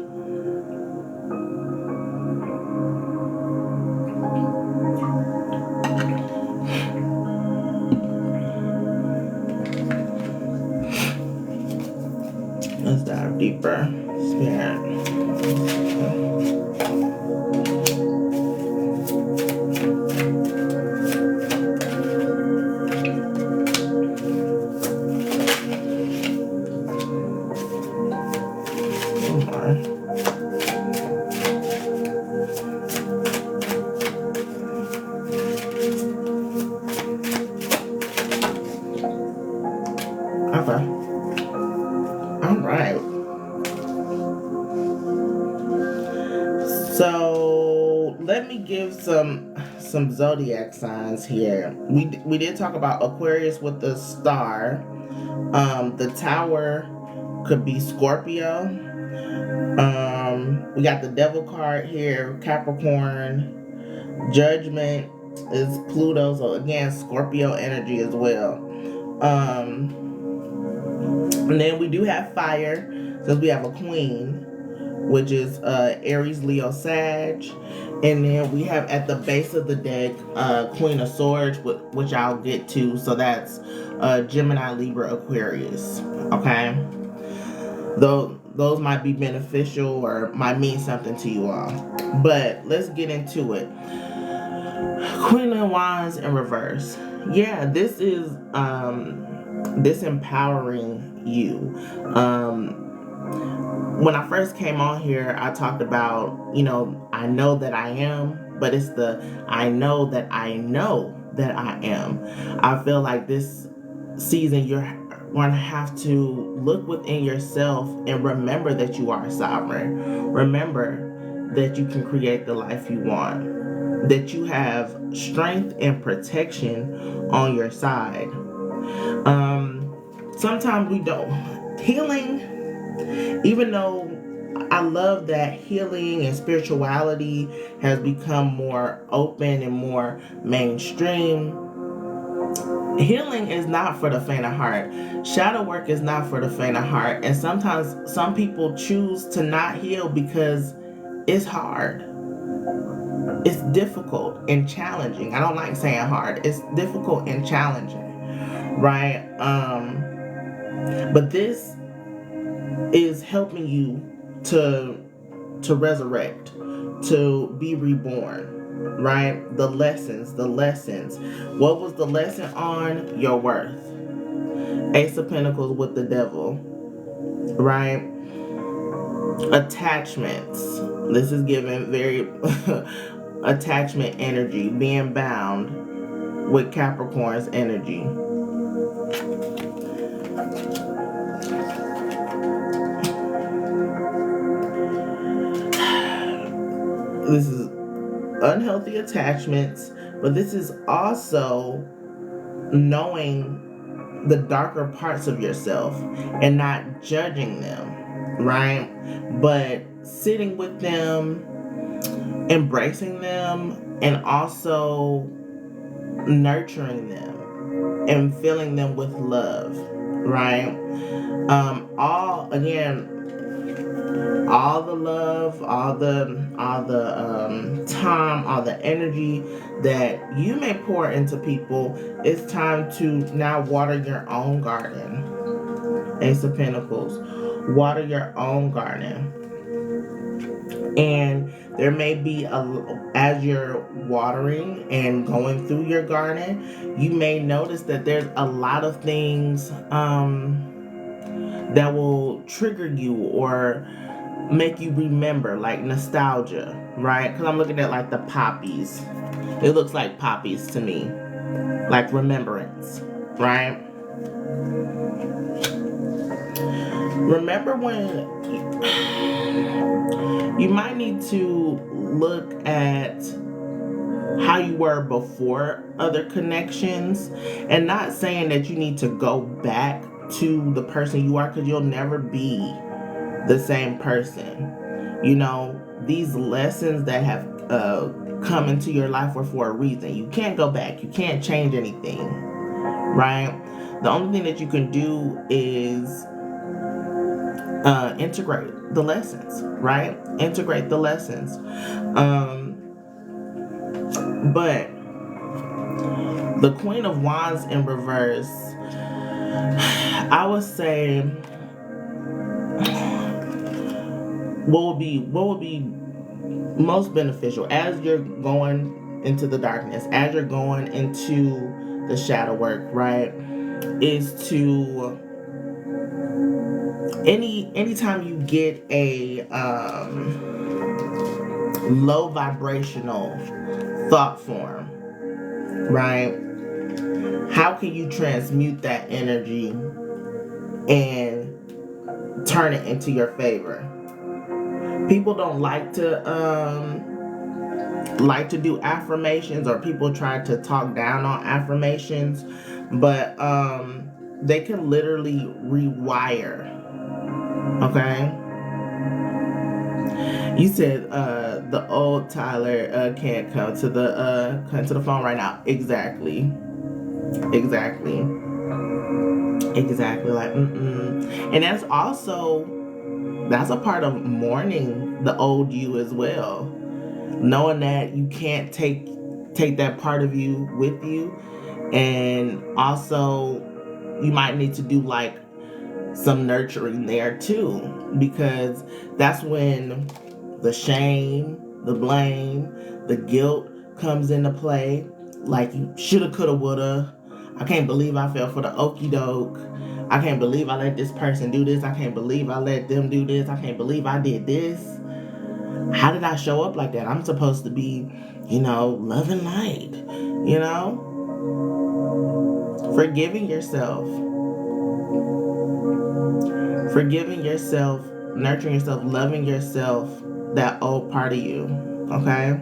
Let's dive deeper. Spirit. Okay. All right. So let me give some zodiac signs here. We did talk about Aquarius with the star. The Tower could be Scorpio. We got the Devil card here, Capricorn. Judgment is Pluto, so again Scorpio energy as well. And then we do have fire, since we have a Queen, which is Aries, Leo, Sag. And then we have at the base of the deck Queen of Swords, which I'll get to. So that's Gemini, Libra, Aquarius. Okay, those might be beneficial or might mean something to you all. But let's get into it. Queen of Wands in reverse. Yeah, this is this empowering you. When I first came on here, I talked about, I know that I am, but it's the I know that I know that I am. I feel like this season you're going to have to look within yourself and remember that you are sovereign. Remember that you can create the life you want, that you have strength and protection on your side. Sometimes we don't. Healing, even though I love that healing and spirituality has become more open and more mainstream, healing is not for the faint of heart. Shadow work is not for the faint of heart. And sometimes some people choose to not heal because it's hard. It's difficult and challenging. I don't like saying hard. It's difficult and challenging, right? But this is helping you to resurrect, to be reborn, right? The lessons. What was the lesson on? Your worth. Ace of Pentacles with the Devil, right? Attachments. This is giving very attachment energy, being bound with Capricorn's energy. This is unhealthy attachments, but this is also knowing the darker parts of yourself and not judging them, right? But sitting with them, embracing them, and also nurturing them and filling them with love, right? All the love, all the time, all the energy that you may pour into people, it's time to now water your own garden. Ace of Pentacles. Water your own garden. And there may be, as you're watering and going through your garden, you may notice that there's a lot of things that will trigger you or make you remember, like nostalgia, right? Because I'm looking at like the poppies. It looks like poppies to me, like remembrance, right? Remember when you might need to look at how you were before other connections, and not saying that you need to go back to the person you are, because you'll never be the same person. These lessons that have come into your life were for a reason. You can't go back. You can't change anything, right? The only thing that you can do is integrate the lessons, right? Integrate the lessons. But the Queen of Wands in reverse, I would say, what would be most beneficial as you're going into the darkness, as you're going into the shadow work, right, is to anytime you get a low vibrational thought form, right, how can you transmute that energy and turn it into your favor? People don't like to do affirmations, or people try to talk down on affirmations, but they can literally rewire. Okay, you said the old Tyler can't come to the phone right now. Exactly. Like and that's a part of mourning the old you as well, knowing that you can't take that part of you with you. And also you might need to do like some nurturing there too, because that's when the shame, the blame, the guilt comes into play. Like, you shoulda, coulda, woulda. I can't believe I fell for the okie doke. I can't believe I let this person do this. I can't believe I let them do this. I can't believe I did this. How did I show up like that? I'm supposed to be, love and light, forgiving yourself, nurturing yourself, loving yourself, that old part of you, okay?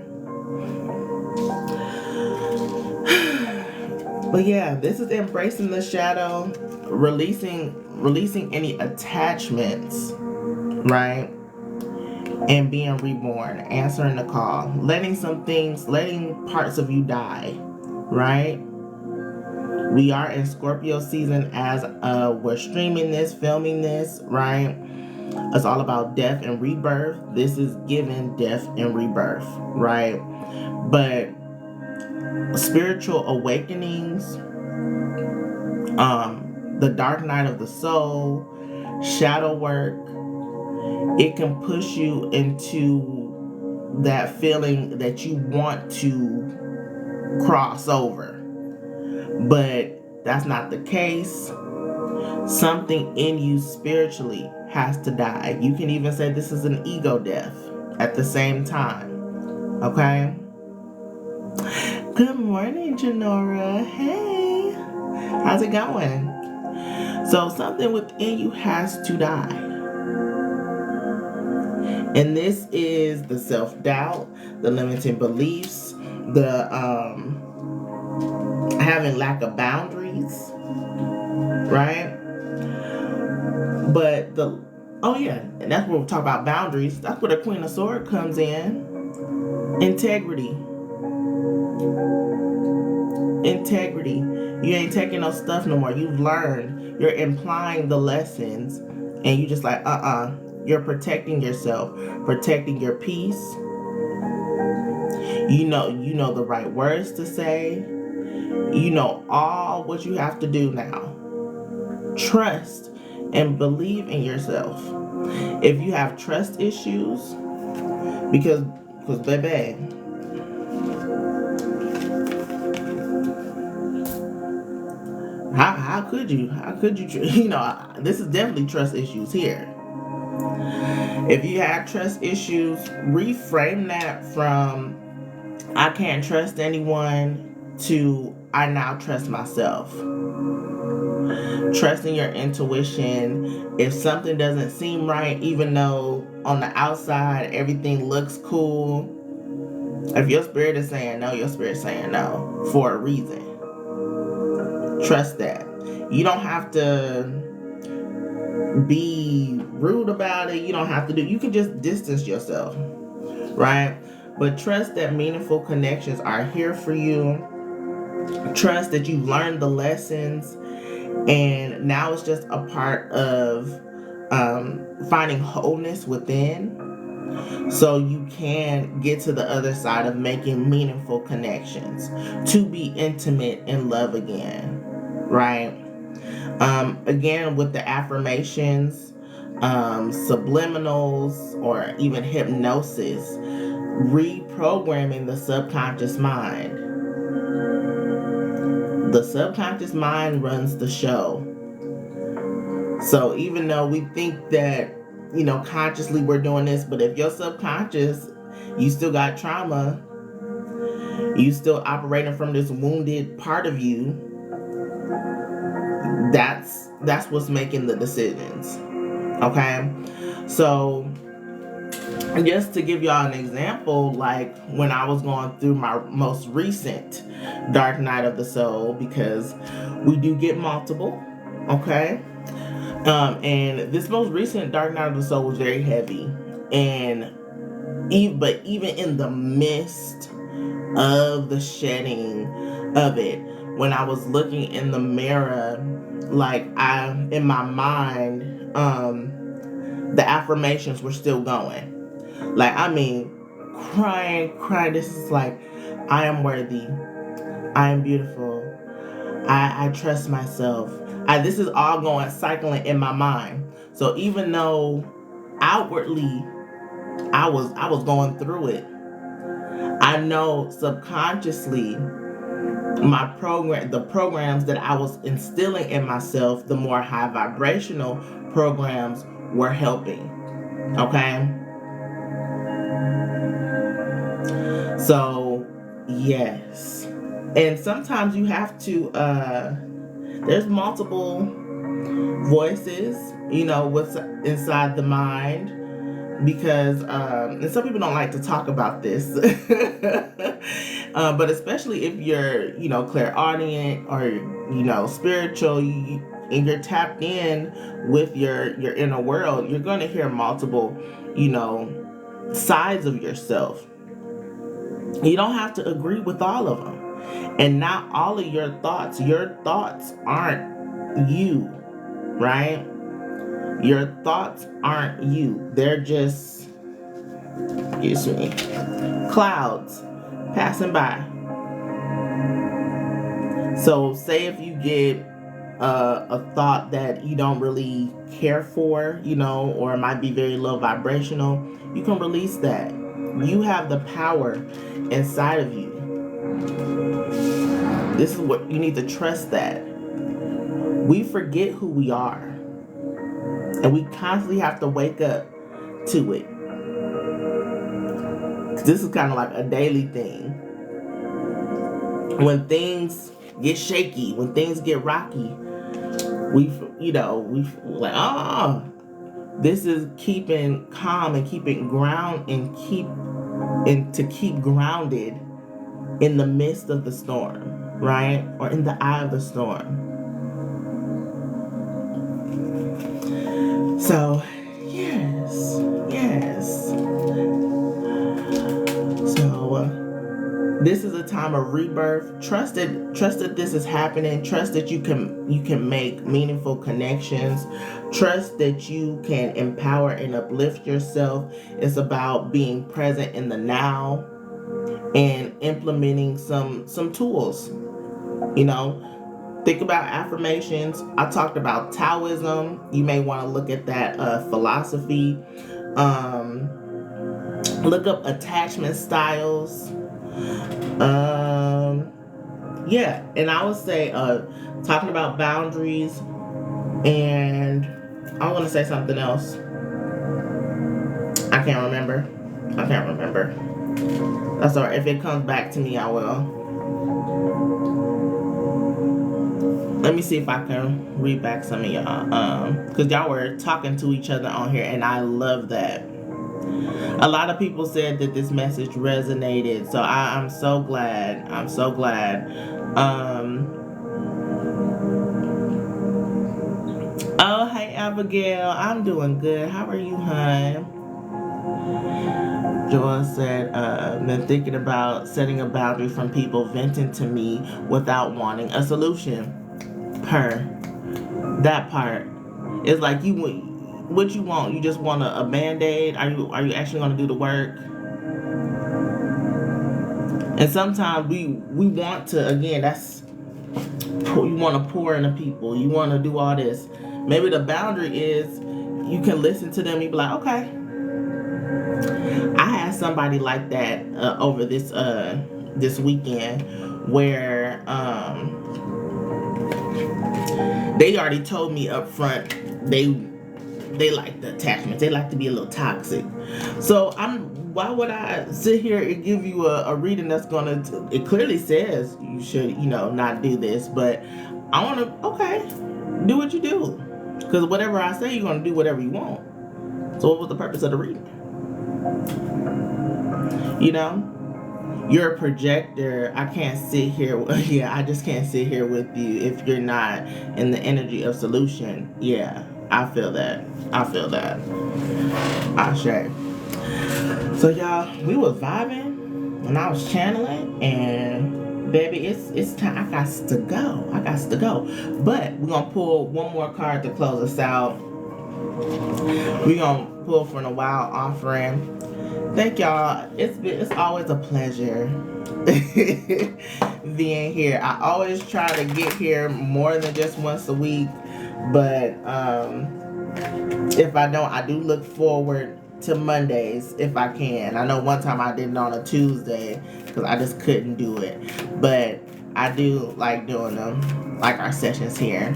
But yeah, this is embracing the shadow, releasing any attachments, right? And being reborn, answering the call, letting parts of you die, right? We are in Scorpio season as we're streaming this, filming this, right? It's all about death and rebirth. This is given death and rebirth, right? But spiritual awakenings, the dark night of the soul, shadow work, it can push you into that feeling that you want to cross over. But that's not the case. Something in you spiritually has to die. You can even say this is an ego death at the same time. Okay? Good morning, Janora. Hey. How's it going? So something within you has to die. And this is the self-doubt, the limiting beliefs, the having lack of boundaries, right? But and that's where we talk about boundaries. That's where the Queen of Swords comes in. Integrity. You ain't taking no stuff no more. You've learned. You're implying the lessons, and you just like, You're protecting yourself, protecting your peace. You know the right words to say. You know all what you have to do now. Trust and believe in yourself. If you have trust issues, because baby, how could you this is definitely trust issues here. If you have trust issues, reframe that from I can't trust anyone to I now trust myself. Trusting your intuition. If something doesn't seem right, even though on the outside everything looks cool, if your spirit is saying no, your spirit's saying no for a reason. Trust that. You don't have to be rude about it. You don't have to you can just distance yourself, right? But trust that meaningful connections are here for you. Trust that you've learned the lessons, and now it's just a part of finding wholeness within, so you can get to the other side of making meaningful connections to be intimate in love again, right? Again, with the affirmations, subliminals, or even hypnosis, reprogramming the subconscious mind. The subconscious mind runs the show. So even though we think that, consciously we're doing this, but if your subconscious, you still got trauma, you still operating from this wounded part of you, that's what's making the decisions. Okay? So just to give y'all an example, like when I was going through my most recent dark night of the soul, because we do get multiple, okay? And this most recent dark night of the soul was very heavy, but even in the midst of the shedding of it, when I was looking in the mirror, like in my mind, the affirmations were still going. Like, I mean, crying. This is like, I am worthy. I am beautiful. I trust myself. This is all going, cycling in my mind. So even though outwardly I was going through it, I know subconsciously the programs that I was instilling in myself, the more high vibrational programs, were helping. Okay? So, yes. And sometimes you have to, there's multiple voices, what's inside the mind, because, and some people don't like to talk about this, but especially if you're, clairaudient or, spiritual, and you're tapped in with your inner world, you're going to hear multiple, sides of yourself. You don't have to agree with all of them. And not all of your thoughts aren't you, right? Your thoughts aren't you. They're just, clouds passing by. So say if you get a thought that you don't really care for, or it might be very low vibrational, you can release that. You have the power inside of you. This is what you need to trust, that we forget who we are, and we constantly have to wake up to it. This is kind of like a daily thing. When things get shaky, when things get rocky, we like, this is keeping calm and keeping to keep grounded in the midst of the storm, right? Or in the eye of the storm. So, yes. So, this is a time of rebirth. Trust that this is happening. Trust that you can make meaningful connections. Trust that you can empower and uplift yourself. It's about being present in the now and implementing some tools. Think about affirmations. I talked about Taoism. You may want to look at that philosophy. Look up attachment styles. Yeah, and I would say talking about boundaries, and I want to say something else. I can't remember. That's alright. If it comes back to me, I will. Let me see if I can read back some of y'all. Because y'all were talking to each other on here, and I love that. A lot of people said that this message resonated, so I'm so glad. Oh, hey, Abigail. I'm doing good. How are you, hon? Joel said, been thinking about setting a boundary from people venting to me without wanting a solution. That part. It's like what you want? You just want a band-aid? Are you actually gonna do the work? And sometimes we want to, again, that's, you want to pour into people. You want to do all this. Maybe the boundary is you can listen to them. You be like, okay. I had somebody like that over this weekend where they already told me up front they like the attachments. They like to be a little toxic. So why would I sit here and give you a reading that's gonna, it clearly says you should, not do this, but I want to, okay, do what you do. Because whatever I say, you're gonna do whatever you want. So what was the purpose of the reading? You're a projector. I can't sit here. Yeah, I just can't sit here with you if you're not in the energy of solution. Yeah, I feel that. Ashe. So y'all, we was vibing when I was channeling, and baby, it's time. I got to go. But we're gonna pull one more card to close us out. We're gonna pull from the Wild Offering. Thank y'all. It's always a pleasure being here. I always try to get here more than just once a week, but if I don't, I do look forward to Mondays if I can. I know one time I did it on a Tuesday because I just couldn't do it, but I do like doing them, like our sessions here.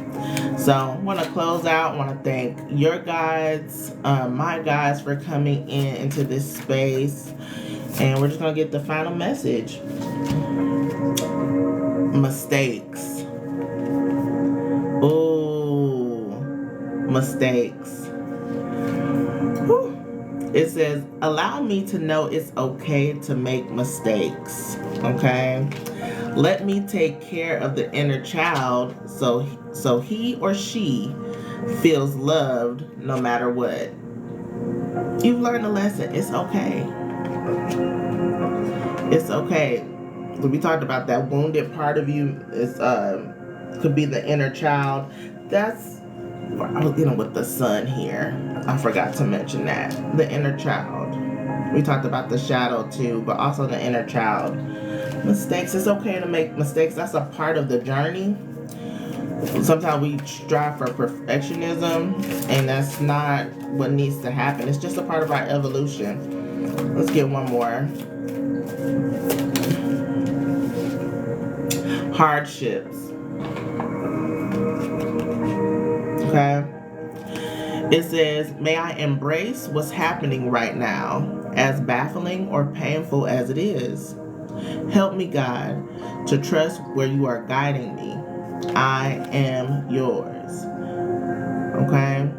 So I want to close out. I want to thank your guides, my guides, for coming into this space, and we're just gonna get the final message. Mistakes. Ooh, mistakes. Whew. It says, allow me to know it's okay to make mistakes. Okay? Let me take care of the inner child so he or she feels loved no matter what. You've learned a lesson. It's okay. It's okay. We talked about that wounded part of you is could be the inner child. That's, I was dealing with the sun here. I forgot to mention that. The inner child. We talked about the shadow too, but also the inner child. Mistakes. It's okay to make mistakes. That's a part of the journey. Sometimes we strive for perfectionism, and that's not what needs to happen. It's just a part of our evolution. Let's get one more. Hardships. Okay. It says, may I embrace what's happening right now, as baffling or painful as it is. Help me, God, to trust where you are guiding me. I am yours. Okay?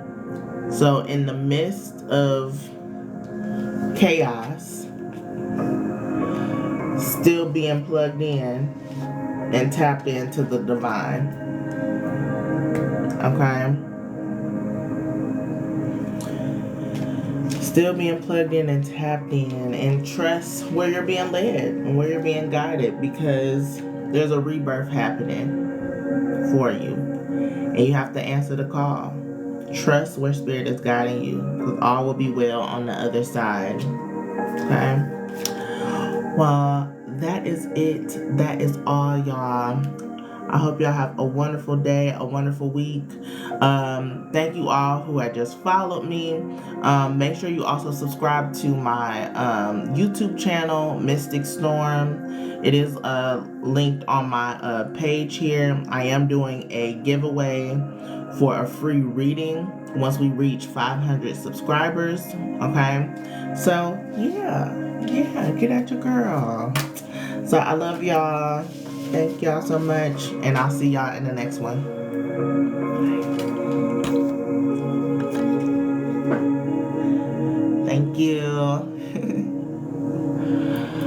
So in the midst of chaos, still being plugged in and tapped into the divine. Okay? Still being plugged in and tapped in, and trust where you're being led and where you're being guided, because there's a rebirth happening for you, and you have to answer the call. Trust where spirit is guiding you, because all will be well on the other side. Okay? Well, that is it. That is all, y'all. I hope y'all have a wonderful day, a wonderful week. Thank you all who had just followed me. Make sure you also subscribe to my YouTube channel, Mystic Storm. It is linked on my page here. I am doing a giveaway for a free reading once we reach 500 subscribers. Okay? So, yeah, get at your girl. So, I love y'all. Thank y'all so much, and I'll see y'all in the next one. Thank you.